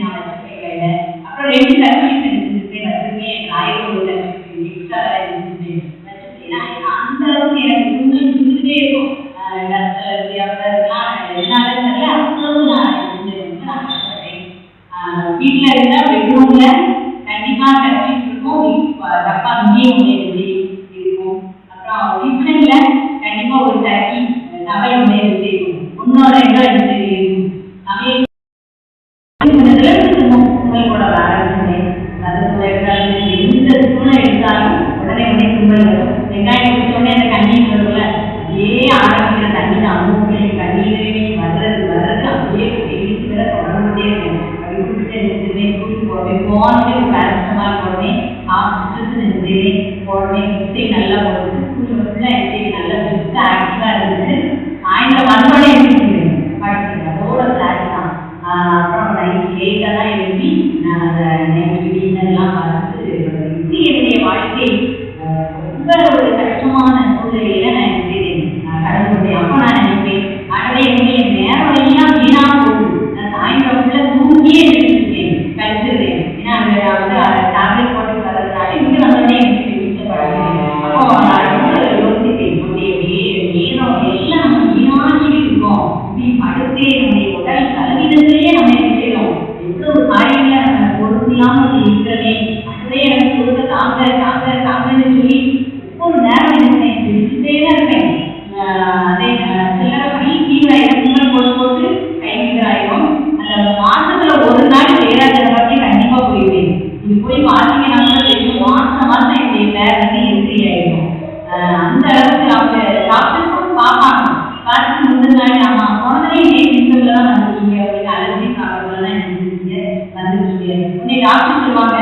நான் வச்சிருக்கேன். அப்புறம் 2 சர்டிஃபிகேட் வச்சிருக்கேன். ராயலோட எக்ஸ்ட்ரா வச்சிருக்கேன். அந்த அளவுக்கு எனக்கு சுட்டுக்கிட்டே இருக்கும். வீட்டுல இருந்தா பெட்ரூம்ல கண்டிப்பா சர்டிஃபிகேட் இருக்கும். டப்பா இங்கேயே இருக்கும். அப்புறம் கிச்சன்ல கண்டிப்பா ஒரு டர்க்கி சமையல் முறையில் இருக்கும். 1 2 இருக்கும். சமையல் கூட ஆரம்பிச்சேன். எந்த சூழ்நிலை எடுத்தாலும் உடனே தும்பல் வரும். வெங்காயம் குடிச்சோடனே அந்த கண்ணீர் வரும்ல, அதே ஆரம்பிக்கிற தண்ணி தான் மூக்கிலே கண்ணீரே வர்றது அப்படியே பேசிக்கிற தொடர்ந்துட்டே இருக்கேன். அப்படி குடிச்சிட்டு நிறுத்துமே, கூட்டிட்டு போவேன். போனே பேரஸ்டமால் போடுவேன், சாப்பிட்டு நிறுத்துவேன். போடுவே மிக்ஸை நல்லா போட்டு ஃபுல்லாக எக்ஸை நல்லா பிடிச்சி ஆக்டிவாக இருந்துச்சு. சாயந்தரம் வந்தோடனே எழுதிக்கிறேன். படிச்சுக்கிறேன். அதோட கிளாஸ் தான். அப்புறம் நைட் 8 தான் எழுதி நான் அதை நைட் டின்னர்லாம் பார்த்து இப்படி என்னுடைய வாழ்க்கை ரொம்ப ஒரு கஷ்டமான சூழ்நிலையில நான் இருந்தேன். கடந்து கொண்டேன். அப்போ நான் நினைப்பேன், கடவுளே என்னுடைய நேரம் எல்லாம் வீணா போகுது. நான் சாயந்தரம் ஃபுல்லாக தூங்கியே எடுத்துருக்கேன், கழிச்சிருக்கேன். ஏன்னா அங்கே வந்து டேப்லெட் போட்டு வர்றதுனால இங்கே வந்தோடனே எனக்கு வீட்டில் பழகிறேன். அப்போ நான் யோசிப்பேன், நேரம் எல்லாம் நம்ம வீணாக்கி இருக்கோம். இப்படி படுத்தே நம்முடைய உடல் சதவீதத்திலேயே நம்ம என்ன செய்யணும், எவ்வளவு காரியங்களை நம்ம பொருளாமல் இருக்கிறதே. அதுவே எனக்கு கொடுத்த தாங்கன்னு சொல்லி ஒவ்வொரு நேரம் என்ன எடுத்துட்டே தான் இருப்பேன். அதே சிலரை கை கீழே போட்டு கை கீழாயிரும். அந்த மாசத்துல ஒரு நாள் வேறாத பற்றி கண்டிப்பா போயிடுவேன். இது போய் பார்த்தீங்கன்னா மாசம் என்னுடைய பேர் வந்து என்ட்ரி ஆயிடும். அந்த அளவுக்கு அவங்க டாக்டர் பார்ப்பாங்க. பார்த்து முந்தின நாள் முதலே இன்டர்வியூல தான் வந்துருக்கீங்க அப்படின்னு அலர்ஜி ப்ராப்ளம் தான் வந்துருக்கீங்க. உடனே டாக்டர் சொல்லுவாங்க,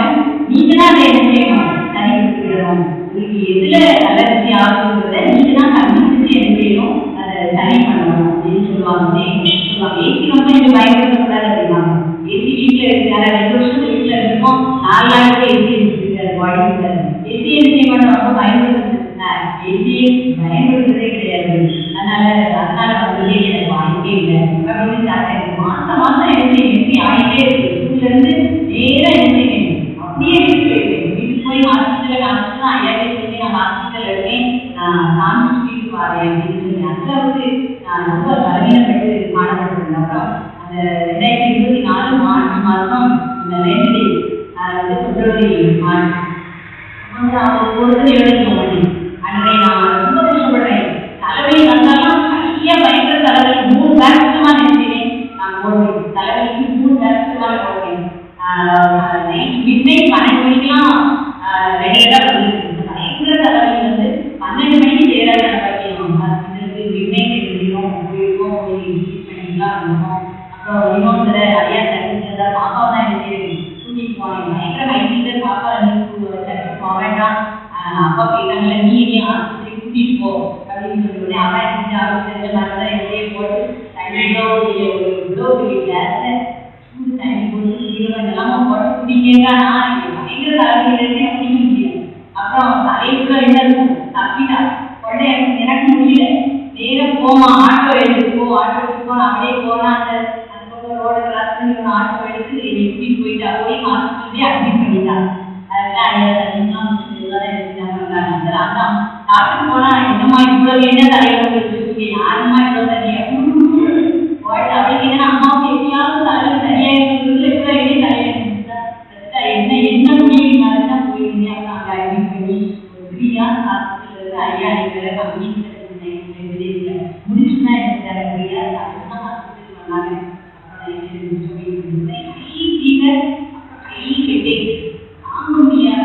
நீங்க தான் அதை என்ன செய்யணும், சரிப்படுத்திக்கிறோம். உங்களுக்கு எதுல அலர்ஜி ஆகுங்கிறத நீங்க தான் கண்டுபிடிச்சு என்ன செய்யணும், அதை சரி பண்ணணும் அப்படின்னு சொல்லுவாங்க. ஏசி ரொம்ப நீங்க பயன்படுத்தக்கூடாது அப்படின்னாங்க. ஏசி வீட்டுல இருக்கு, யாராவது 2 வருஷம் வீட்டுல இருக்கோம், 4 நாளைக்கு ஏசி இருக்காது பாடிக்குள்ள. ஏசி என்ன செய்ய மாட்டோம், ரொம்ப பயன்படுத்துறது ஏசி பயன்படுத்துறதே கிடையாது. அதனால வந்து எனக்கு வாய்ப்பே இல்லை அப்படின்னு மாசம் என்ன செய்யணும், ஆகிட்டே இருக்கு. ஸ்கூல்ல இருந்து நேரம் என்ன செய்யணும், அப்படியே வீட்டுக்கு போய் ஹாஸ்பிட்டல்ல காமிச்சுன்னா ஐயா சொல்லி நான் ஹாஸ்பிட்டல் இருக்கேன், நான் காமிச்சுட்டு வரேன் அப்படின்னு சொல்லி அந்த அளவுக்கு நான் ரொம்ப பலவீனப்பட்டு காணப்பட்டிருந்தேன். அப்புறம் அந்த 2024 மார்ச் மாதம் இந்த வேண்டி வந்து பிப்ரவரி மார்ச் வந்து அவங்க பொறுத்தனையோட சொன்னேன். அன்றைய நான் ரொம்ப கஷ்டப்படுறேன். தலைவலி வந்தாலும் நிறைய பயங்கர தலைவலி 3 பேக்ஸமா நினைச்சேன். நான் போடுவேன் தலைவலிக்கு 3 பேக்ஸமா போடுவேன். மிட் நைட் 12 மணிக்கெல்லாம் ரெகுலரா வந்து பயங்கர தலைவலி வந்து 12 மணிக்கு தேடாத வைக்கணும். மிட் நைட் எழுதிடும் போயிருக்கோம், போய் யூஸ் பண்ணிக்கலாம் இருந்தோம். அப்புறம் இன்னொரு நிறையா தகுந்த பாப்பா தான் எனக்கு கூட்டிட்டு போனேன். பயங்கர ஹைட்டர் பாப்பா சர்ச்சுக்கு போக வேண்டாம். அப்பா கேட்டாங்கல்ல, நீ ஆஸ்பத்திரி கூட்டிட்டு போ அப்படின்னு சொல்லி அப்பா எனக்கு ஆஸ்பத்திரி மரத்தான் எங்கேயே போட்டு தண்ணியோ இவ்வளோ பெரிய கிளாஸ்ல சூடு தண்ணி போட்டு இதெல்லாம் போட்டு குடிக்கா. நான் பயங்கர தலைவலியில இருக்கேன், குடிக்க முடியல. அப்புறம் தலைக்குள்ள என்ன இருக்கும் தப்பிட்டா உடனே எனக்கு முடியல. நேரம் போமா ஆட்டோ எடுத்துக்கோ, ஆட்டோ எடுத்துக்கோ. நான் அப்படியே போனா அந்த அதுக்கப்புறம் ரோட கிராஸ் பண்ணி ஒரு ஆட்டோ எடுத்து என்னை கூட்டிட்டு போயிட்டா. போய் ஹாஸ்பிட்டலே அட்மிட் பண்ணிட்டா. அதான் டாக்டர் போனா என்னம்மா இவ்வளவு என்ன தலையில வச்சிருக்கீங்க, யாருமா இவ்வளவு தனியா அவளுக்கு என்ன அம்மாவுக்கு எப்படியாவது தலையில சரியா இருக்கிறதுல இவ்வளவு என்ன தலையில என்ன முடியுமாதான் போயிருந்தீங்க. அப்புறம் அங்க அட்மிட் பண்ணி 3 years ஹாஸ்பிட்டல் ஐயா எனக்கு கம்மி முடிச்சுன்னா எனக்கு ஃப்ரீயா ஹாஸ்பிட்டல் வந்தாங்க. அப்புறம் கை கெட்டே தாங்க முடியாத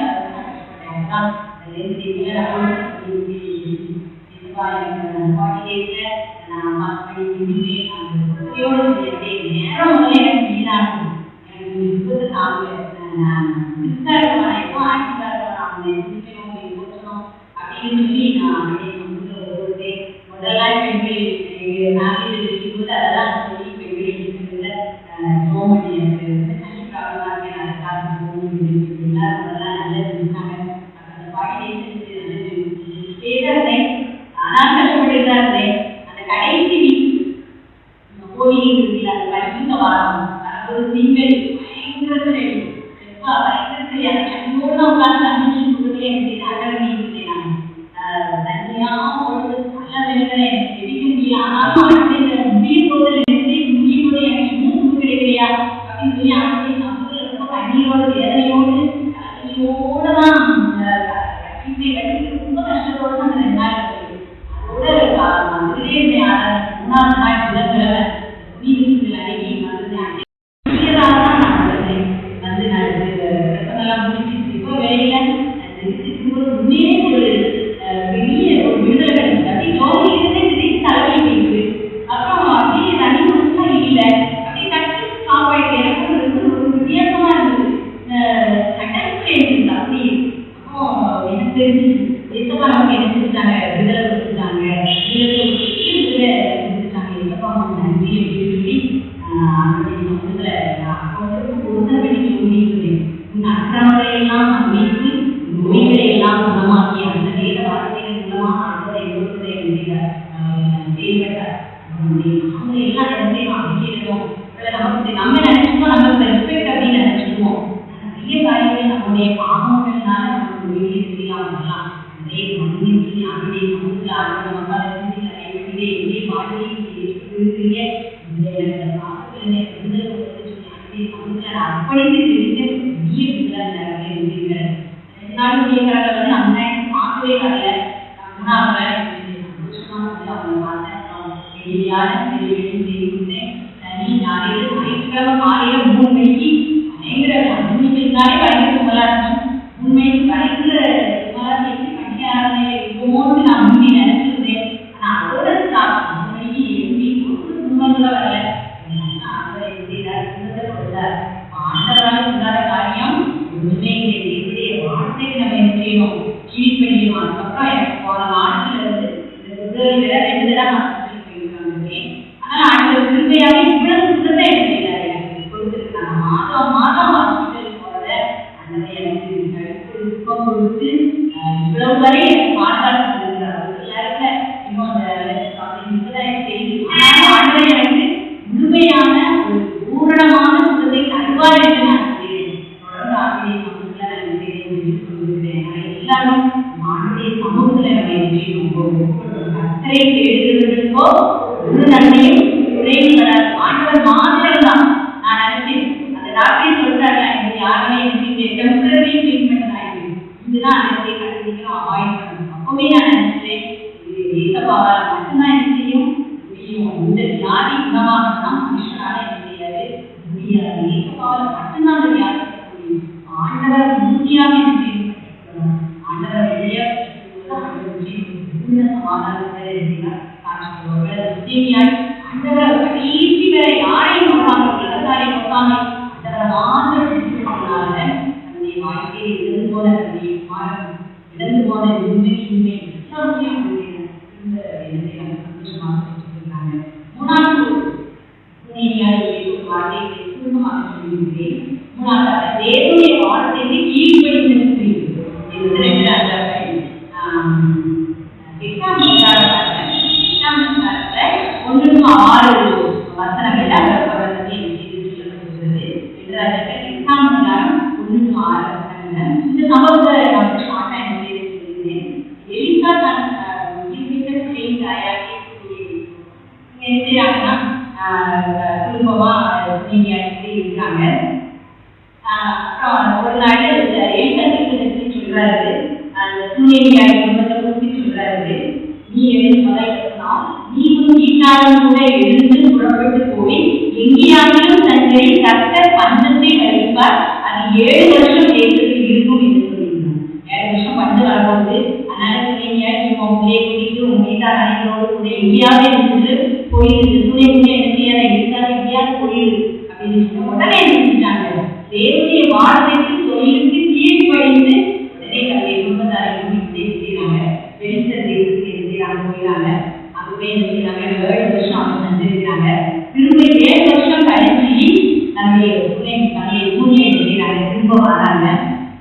கர்த்தரை தேடுகிறவர்களுக்கோ ஒரு நன்மையும் குறைவு வராது. ஆண்டவர் மாத்திரம் தான். நான் நினைச்சேன் அந்த டாக்டர் சொல்றாங்க, இது யாருமே எனக்கு டெம்பரரி ட்ரீட்மெண்ட் தான், இதுதான் அதை கண்டுபிடிக்கணும், அவாய்ட் பண்ணணும். அப்பவே நான் நினைச்சேன் இது ஏசப்பாவால் மட்டும்தான் என்ன செய்யும் முடியும். இந்த வியாதி குணமாகனா மனுஷனால என்ன செய்யாது முடியாது. ஏசப்பாவால் மட்டும்தான் அந்த வியாதி முடியும். ஆண்டவர் உறுதியாக என்ன செய்யும், ஆண்டவர் வெளியே சமாதானத்தை ஆண்டவர் கடைசி வரை யாரையும் நோக்காம உலகத்தாரை நோக்காம ஆண்டவரை மாத்திரம் பிடித்துக்கொண்டால தன்னுடைய வாழ்க்கையை இழந்து போன தன்னுடைய குமாரன் இழந்து போன உண்மை எல்லாமே இந்த சந்தோஷமாக பெற்றுக்கொண்டாங்க. மூணாவது வார்த்தையை சுருக்கமாக சொல்லியிருக்கிறேன். மூணாவது தேவனுடைய வார்த்தைக்கு கீழ்ப்படிந்து குடும்பமா இருக்காங்க. அப்புறம் ஒரு நாள் எழுத்தாளர்கள் சொல்றாரு, அந்த சூரியனியாய் குடும்பத்தை பற்றி சொல்றாரு, நீ எழுதுனா நீ உன் வீட்டாளன் கூட எழுந்து புறப்பட்டு போய் எங்கேயாவது தங்களை கர்த்தர் பஞ்சத்தை கழிப்பார், அது 7 வருஷம் தேசத்தில் இருக்கும் என்று சொல்லியிருந்தாங்க. 7 வருஷம் பஞ்சம் வரும்போது அதனால சூரியனியாய் உங்களே கூட்டிட்டு உங்க வீட்டார் அனைவரோடு கூட எங்கேயாவது இருந்து போயிடுது, சூரியனுடைய என்ன செய்யாத இருக்காது, எங்கேயாவது போயிடுது அப்படின்னு சொன்ன உடனே நினைச்சிட்டாங்க. தேவனுடைய வார்த்தைக்கு சொல்லிட்டு கீழ்ப்படிந்து உடனே தன்னுடைய குடும்பத்தாரை கூட்டிட்டு செய்யறாங்க. வெளிச்ச தேசத்துக்கு செய்யறாங்க, போயிடறாங்க. அதுவே என்ன செய்யறாங்க, 7 வருஷம் அவங்க செஞ்சிருக்கிறாங்க. திரும்ப 7 வருஷம் கழிச்சு தன்னுடைய சூழ்நிலை செய்யறாங்க, திரும்ப வராங்க.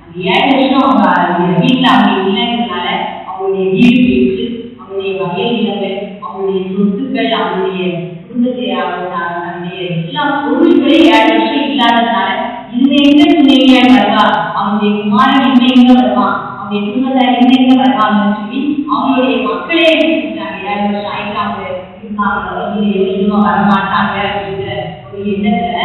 அந்த 7 வருஷம் அவங்க வீட்டுல அவங்க இல்லைங்கிறதுனால அவங்களுடைய வீடு போயிட்டு அவங்களுடைய வயல் நிலங்கள், அவங்களுடைய சொத்துக்கள், அவங்களுடைய குடும்பத்தை தன்னுடைய எல்லா பொருட்களையும் 7 வருஷம் இல்லாததுனால இந்த எங்க துணைவியாய் வருவா, அவங்களுடைய குமாரன் இந்த எங்க வருவான், அவங்களுடைய குடும்பத்தார் இந்த எங்க வருவாங்கன்னு சொல்லி அவங்களுடைய மக்களே எடுத்துட்டாங்க. 7 வருஷம் ஆயிட்டு அவங்க இருந்தாங்க, இன்னும் வரமாட்டாங்க அப்படிங்கிற ஒரு எண்ணத்துல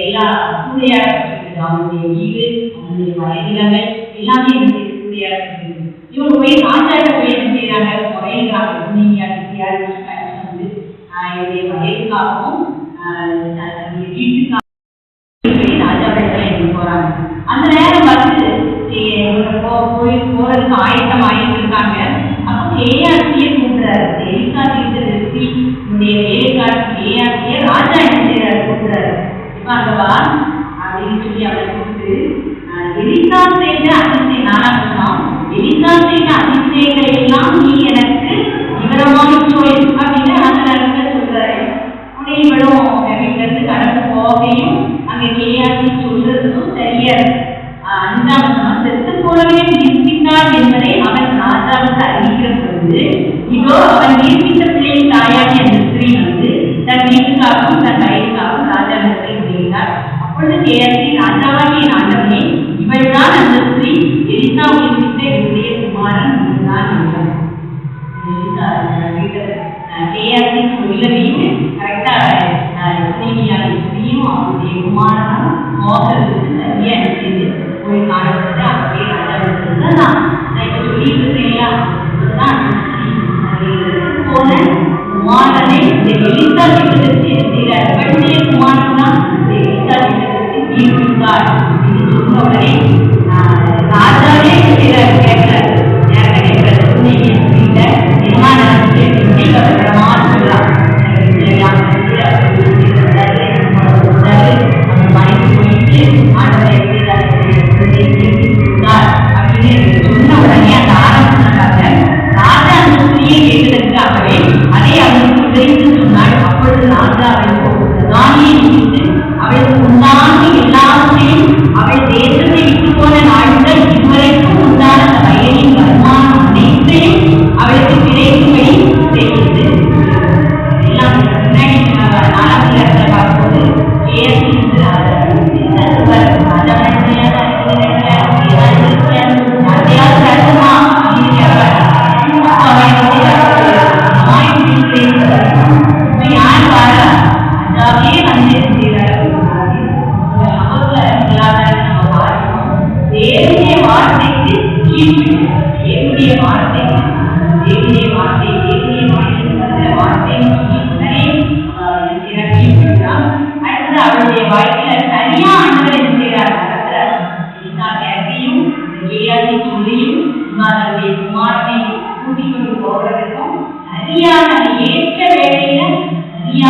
எல்லா சூறையாடப்பட்டிருக்கிறது. அவங்களுடைய வீடு, அவங்களுடைய வயதிலங்கள் எல்லாமே சூறையாடப்பட்டிருக்கு. இவங்க போய் ராஜாட்ட போய் என்ன செய்யறாங்க, முறையிடுறாங்க. துணைவியார் 7 வருஷம் கழிச்சு வந்து என்னுடைய வயதுக்காகவும் தன்னுடைய வீட்டுக்காக போறாங்க. அந்த நேரம் பார்த்து போறதுக்கு ஆயத்தம் ஆயிட்டு இருக்காங்க. அப்போ ஏஆர்சியை கூப்பிடுறாரு. எலிசா தீர்க்கதரிசி வேலைக்காரர் ஏஆர்சியை ராஜா என்ன செய்யறாரு, கூப்பிடுறாரு. இப்ப அங்க வா அப்படின்னு சொல்லி அவரை கூப்பிட்டு எலிசா செய்த அதிசயம் 4ஆம் வசனம், எலிசா செய்த அதிசயங்களை எல்லாம் நீ எனக்கு விவரமாக சொல் அப்படின்னு அந்த நேரத்தில் சொல்றாரு. உடனே இவளும் வீட்டுல இருந்து கடந்து போகையும் அங்க கேஆர்சி சொல்றதும் சரியா இருக்கு. 5ஆம் வசனம், செத்து போலவே நீர்ப்பித்தார் என்பதை அவன் ராஜாவுக்கு அறிவிக்கிற பொழுது இதோ அவன் நீர்ப்பித்த பிள்ளையின் தாயாகிய அந்த ஸ்திரீ வந்து தன் வீட்டுக்காகவும் தன் வயதுக்காகவும் ராஜா நடத்தை முடிந்தார். அப்பொழுது கேஆர்சி, ராஜாவாகிய ஆண்டவனே, இவள் தான் அந்த ஸ்திரீ, எலிசா உயிர்ப்பித்த என்னுடைய குமாரன் தான் என்றார். கேஆர்சி சொல்லவே கரெக்டா துணைவியான ஸ்திரீயும் அவருடைய குமாரனும் மோசத்துக்கு சரியா நினைச்சது போய் காணப்பட்டு அப்படியே ராஜா நான் இப்ப சொல்லிட்டு இருக்கேன் போன குமாரனை இந்த எலிசா திட்டத்திற்கு செய்கிறார். இவருடைய குமாரன் தான் இந்த எலிசா திட்டத்திற்கு தீர்ப்பித்தார் என்று சொன்ன உடனே ராஜாவே செய்கிறார். கேட்கிறார், யார் கேட்கிறார், துணைவிய வீட்ட நிர்மாண பிரமாண சொல்றார். மனைவி போயிட்டு ஆண்டவரை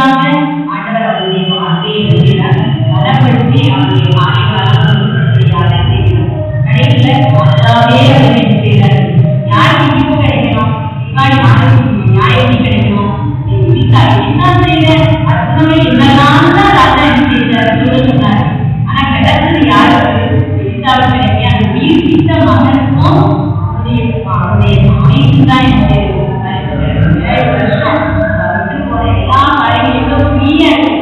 படிப்படியாக ஆண்டவர் அவருடைய வார்த்தையை பலப்படுத்தி அவருடைய காரியங்களாக செய்கிறார். கடைசியில் அதாவே அவர் என்ன செய்கிறார்? யாருக்கு இப்போ கிடைக்கணும்? யாருக்கு கிடைக்கணும்? என்ன செய்ய அர்த்தமே என்னதான் தான் ராஜா என்ன செய்தார் சொல்ல சொன்னார். ஆனா கிடைச்சது யாருக்கு? எலிசாவுக்கு கிடைக்க அந்த உயிர் பித்த மகனுக்கும் அவருடைய தாய்க்கும் தான் என்ன செய்யும்? 7 வருஷம் விட்டு போற எல்லா காரியங்களும் எவ்வளவு ஃப்ரீயா இருக்கு.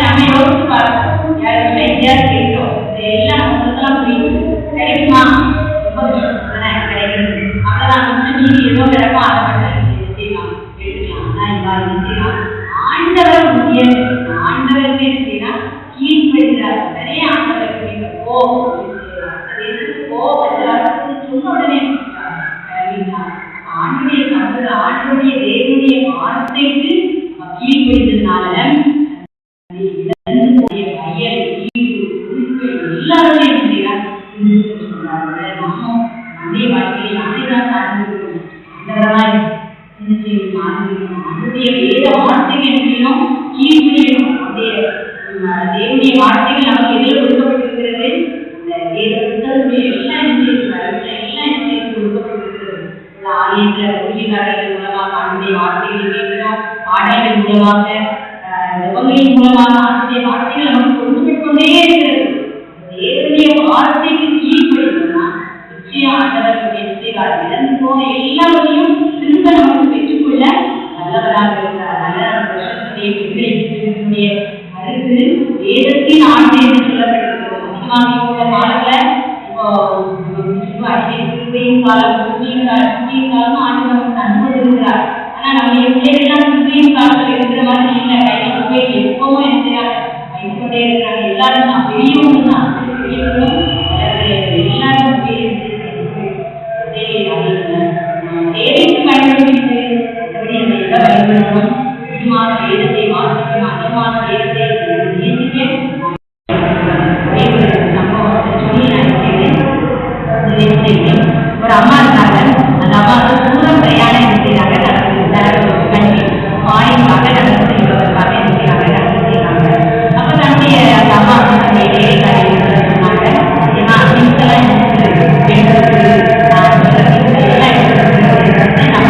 நம்ம யோசிச்சு பார்க்கணும். 7 வருஷம் எங்கேயாவது கேட்டோம், எல்லாம் மொத்தத்தெல்லாம் புரியுது. கிடைக்குமா? ரொம்ப கஷ்டம் தானே கிடைக்கிறது. அவ்வளவுதான் கொஞ்சம் நீதி ஏதோ கிடக்கும், அதை மட்டும் செய்யலாம் எடுத்துக்கலாம். ஆனா இவா என்ன செய்யலாம்? ஆண்டவர் முக்கிய ஆண்டவருக்கு என்ன செய்யலாம்? கீழ்ப்படுகிறார். நிறைய ஆண்டவருக்கு நீங்க போ சொன்ன உடனே ஆண்டுடைய சம்பள ஆண்டுடைய தேவனுடைய வார்த்தைக்கு கீழ்ப்படுகிறதுனால எல்லாருமே என்ன செய்யலாம்? நம்ம அதே வாழ்க்கையை யாரைதான் சார்ந்திருக்கணும்? அந்தவராய் என்ன செய்யணும்? ஆண்டுடைய வேத வார்த்தைக்கு என்ன செய்யணும்? கீழ்ப்படியணும். அப்படியே தேவனுடைய வார்த்தைகள் நமக்கு எதில் கொடுக்கப்பட்டிருக்கிறது? அந்த வேத புத்தகத்துடைய எல்லாம் என்ன செய்யணும்? எல்லாம் என்ன செய்து கொடுக்கப்பட்டிருக்கிறது? ஆலயத்தில் ஊழியக்காரர்கள் மூலமாக ஆண்டுடைய வார்த்தைகளை கேட்கிறோம். பாடல்கள் மூலமாக ஜெபங்களின் மூலமாக ஆண்டுடைய வார்த்தைகள் நமக்கு கொடுக்கப்பட்டு கொண்டே இருக்கிறது. தேவனுடைய வார்த்தைக்கு கீழ்ப்படினா நிச்சயம் ஆண்டவர் இழந்து போன எல்லாரையும் திரும்ப நமக்கு பெற்றுக்கொள்ள நல்லவராக இருக்கிறார். நல்ல வருஷத்துடைய பெண்களுடைய கருத்து வேதத்தின் ஆண்டு என்று சொல்லப்பட்டிருக்கிறது. அதிகமாக உள்ள காலத்தில் இப்போ கிருபையின் காலம், கிருபையின் காலம் ஆண்டு நமக்கு அனுமதிக்கிறார். ஆனா நம்முடைய பிள்ளைகள்லாம் கிருபையின் காலத்தில் இருக்கிற மாதிரி இல்லை. கையில் கிருபை எப்பவும் என்ன செய்யறாங்க? வைத்துக்கொண்டே இருக்கிறாங்க. எல்லாரும் தான் பெரியவங்க தான், பெரியவங்களும் எல்லாரும் தேவைக்கு பயன்படுத்தி மற்றபடி அந்த எதை பயன்படுத்தணும்? அதிகமான வேதத்தை வாசிக்கணும், அதிகமான வேதத்தை நேசிக்க ஒரு அம்மா இருக்காங்க. அந்த அம்மா தூரம் பிரயாணம் என்ன செய்யறாங்க? வாயிலாக நடந்து செல்வதற்காக என்ன செய்யறாங்க? நடந்து செய்யறாங்க. அப்ப தன்னுடைய அந்த அம்மா தன்னுடைய வேலைக்காரி சொன்னாங்க, ஏன்னா அம்மா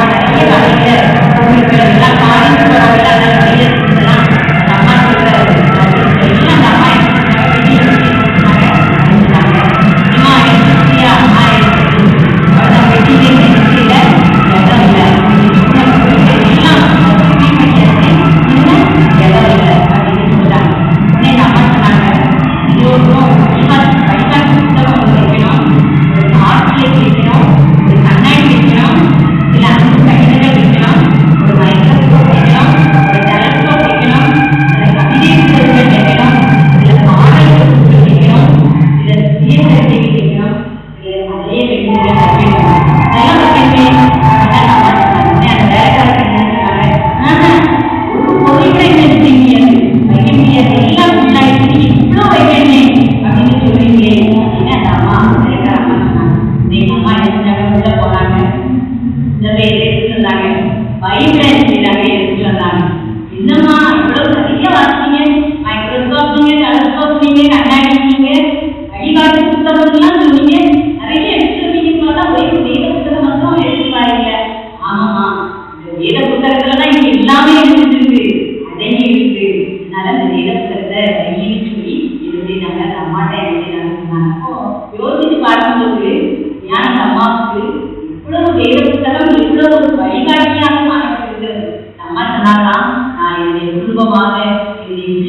நிறைய வகையில எல்லா காரியங்களும் அம்மா சொல்றாரு. எல்லாம் அந்த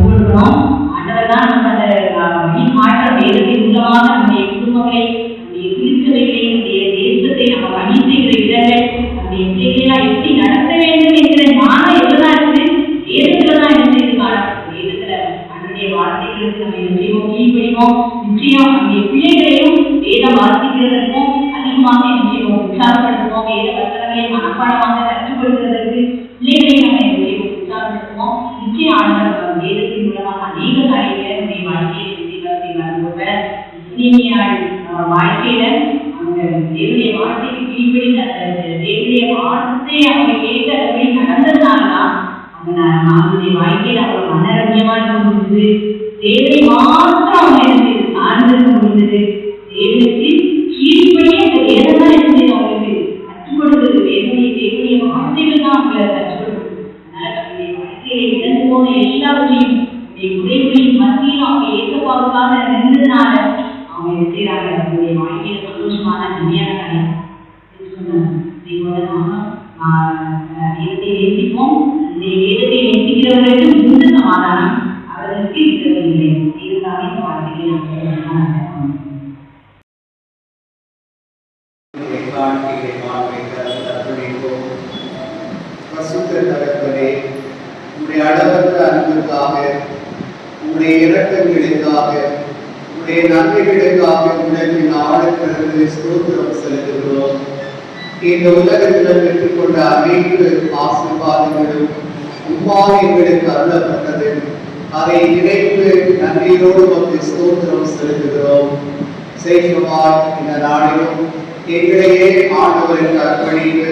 அம்மா மாற்ற வேதத்தின் மூலமாக நம்முடைய குடும்பங்களை, நம்முடைய திருச்சபைகளை, நம்முடைய பணி செய்கிற இடங்கள் அந்த எச்சரிக்கையெல்லாம் எப்படி நடத்த வேண்டும் என்கிற ஞானம் எதுதான் இருக்கு? வேதத்துலதான் இருக்கு. வேதத்துல அன்றைய வார்த்தைகளுக்கு நம்ம என்ன செய்வோம்? கீழ்ப்படிவோம். நிச்சயம் நம்முடைய பிள்ளைகளையும் வேதம் வாசிக்கிறதற்கும் அதிகமாக என்ன செய்வோம்? உற்சாகப்படுத்துவோம். வேத வசனங்களை மனப்பாடமாக கற்றுக் கொடுக்கிறதற்கு பிள்ளைகளையும் நம்ம என்ன செய்வோம்? உற்சாகப்படுத்துவோம். நிச்சயம் ஆண்டவர் வேதத்தின் மூலமாக அநேக காரியங்களை நம்முடைய வாழ்க்கையை வாழ்க்கையில அவங்க தேவனுடைய வார்த்தைக்கு கீழ்படி தேவனுடைய வார்த்தை அவங்க கேட்டபடி நடந்ததுனாலதான் அவங்களுடைய வாழ்க்கையில அவங்க மனரம்யமா இருக்க முடிஞ்சது. தேவனை மாத்திரம் அவங்க எனக்கு சார்ந்திருக்க முடிஞ்சது. தேவனுக்கு கீழ்படியே அந்த வேதம் தான் இருந்தது. அவங்களுக்கு கற்றுக் கொடுத்தது தேவனுடைய வார்த்தைகள் தான் அவங்களை கற்றுக் கொடுத்தது. அதனால தன்னுடைய வாழ்க்கையில இழந்து போன எல்லாவற்றையும் உடைகளின் மத்தியில் அவங்க ஏற்றப்பாவுக்காக நின்றதுனால அவங்க என்ன செய்யறாங்க? அவங்களுடைய வாழ்க்கையில சந்தோஷமான நன்மையான காரியம் வேதத்தை நேசிப்போம். இந்த வேதத்தை நேசிக்கிறவர்களுக்கு முழு சமாதானம் அவர்களுக்கு இருக்கிறதில்லை. இதுதானே இந்த வார்த்தையை உங்களுடைய அளவற்ற அன்புக்காக, உங்களுடைய இரக்கங்களுக்காக, உங்களுடைய நன்மைகளுக்காக உலகின் ஆளுக்கிறது ஸ்தோத்திரம் செலுத்துகிறோம். இந்த உலகத்தில் பெற்றுக்கொண்ட அனைத்து ஆசீர்வாதங்களும் உம்மால் எங்களுக்கு அருளப்பட்டது. அதை நினைத்து நன்றியோடு வந்து ஸ்தோத்திரம் செலுத்துகிறோம். சேஷமாய் இந்த நாளிலும் எங்களையே ஆண்டவருக்கு அர்ப்பணித்து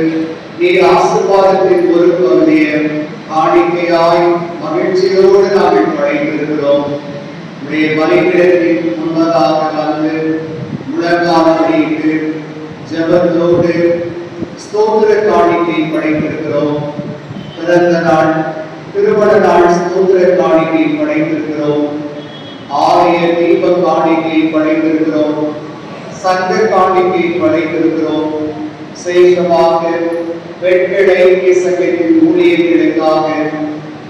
நீர் ஆசீர்வாதத்தின் ஒரு பகுதியை காணிக்கையாய் மகிழ்ச்சியோடு நாங்கள் படைத்திருக்கிறோம். உடைய பலிபீடத்தின் முன்னதாக வந்து முழங்காலிட்டு ஜெபத்தோடு ஸ்தோத்திர காணிக்கை படைத்திருக்கிறோம். பிறந்த நாள், திருமண நாள் ஸ்தோத்திர காணிக்கை படைத்திருக்கிறோம். ஆலய தீப காணிக்கை படைத்திருக்கிறோம். சங்க காணிக்கை படைத்திருக்கிறோம். சேஷமாக பெண்கள் ஐக்கிய சங்கத்தின் ஊழியர்களுக்காக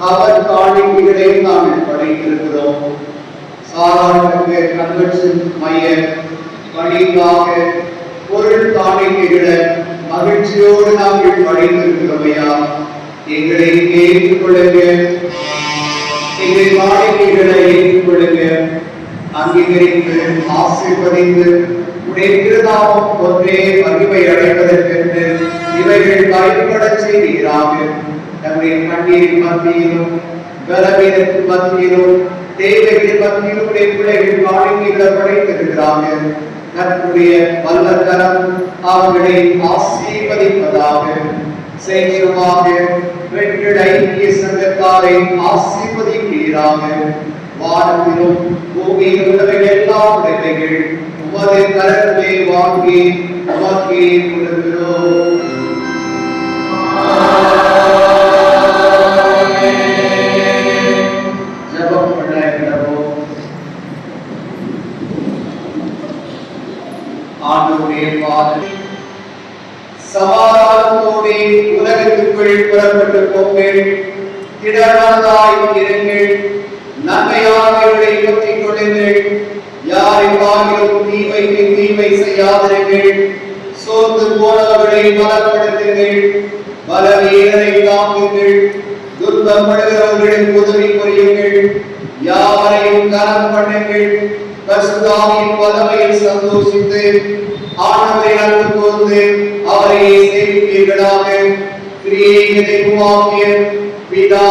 அவர் காணிக்கைகளை நாங்கள் படைத்திருக்கிறோம். சாராளுக்கு கன்வென்ஷன் மைய பணிக்காக பொருள் காணிக்கைகளை மகிழ்ச்சியோடு நாங்கள் படைத்திருக்கிறோமையா, எங்களை ஏற்றுக்கொள்ளுங்க. எங்கள் காணிக்கைகளை ஏற்றுக்கொள்ளுங்க. அங்கீகரித்து ஆசீர்வதித்து உடைய திருநாமம் ஒன்றே மகிமை அடைவதற்கென்று இவைகள் பயன்பட செய்கிறாக. நம்முடைய கண்ணீரின் மத்தியிலும் பலவீனத்தின் மத்தியிலும் தேவைகள் மத்தியிலும் உடைய பிள்ளைகள் காணிக்கைகளை படைத்திருக்கிறார்கள். தன்னுடைய வல்லகரம் அவர்களை ஆசீர்வதிப்பதாக. சேஷமாக பெண்கள் ஐக்கிய சங்கத்தாரை ஆசீர்வதிக்கிறாக. வானத்திலும் பூமியில் உள்ளவைகள் எல்லாம் உடைமைகள் உமது கரத்திலே வாங்கி உமக்கே கொடுக்கிறோம். ஜெபம் பண்ண ஆண்டவரே, சமாதானத்தோடு உலகத்துக்குள் புறப்பட்டு போங்கள். திடமனதாய் இருங்கள். நன்மையானவர்களை பற்றிக் கொள்ளுங்கள். யாருக்காகவும் தீமைக்கு தீமை செய்யாதிருங்கள். சோர்ந்து போனவர்களை பலப்படுத்துங்கள். பலவீனரை தாங்குங்கள். துன்பப்படுகிறவர்களுக்கு உதவி புரியுங்கள். யாவரையும் கனம் பண்ணுங்கள். பரிசுத்தாவின் வல்லமையில் சந்தோஷித்து ஆண்டவரை அன்பு கூர்ந்து அவரையே சேவிப்பீர்களாக. கிரியைகளை உருவாக்கிய பிதா,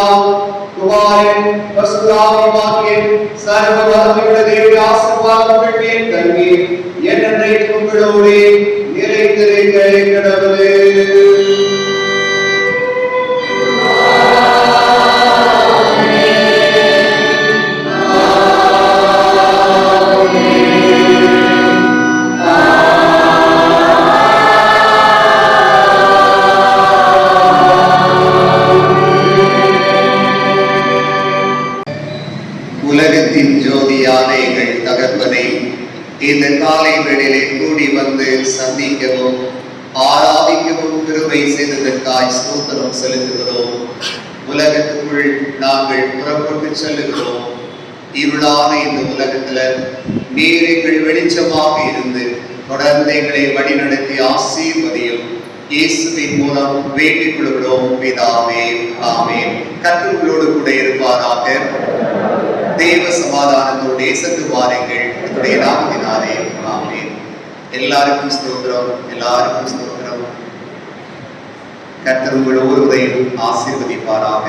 குமாரன், பரிசுத்தாவியாகிய சர்வ வல்லமையுள்ள தேவனுடைய ஆசீர்வாதங்கள் மேல் தங்கி என்றென்றைக்கும் உங்களோடு நிலைத்திருக்க கடவுளே. உலகத்தின் ஜோதியான எங்கள் தகப்பனை, இந்த காலை வேளையிலே கூடி வந்து சந்திக்கவும் ஆராதிக்கவும் கிருபை செய்ததற்காய் ஸ்தோத்திரம் செலுத்துகிறோம். உலகத்துக்குள் நாங்கள் புறப்பட்டு செல்லுகிறோம். இருளான இந்த உலகத்துல நீர் எங்கள் வெளிச்சமாக இருந்து தொடர்ந்து எங்களை வழிநடத்தி ஆசீர்வதியும். இயேசுவின் மூலம் வேண்டிக் கொள்கிறோம் பிதாவே, ஆமென். கர்த்தர் உங்களோடு கூட இருப்பாராக. தேவ சமாதானத்தோடு சென்று வாருங்கள். என்னுடைய நாமத்தினாலே, ஆமென். எல்லாருக்கும் ஸ்தோத்திரம், எல்லாருக்கும் ஸ்தோத்திரம். கர்த்தர் உங்கள் ஒவ்வொருவரையும் ஆசீர்வதிப்பாராக.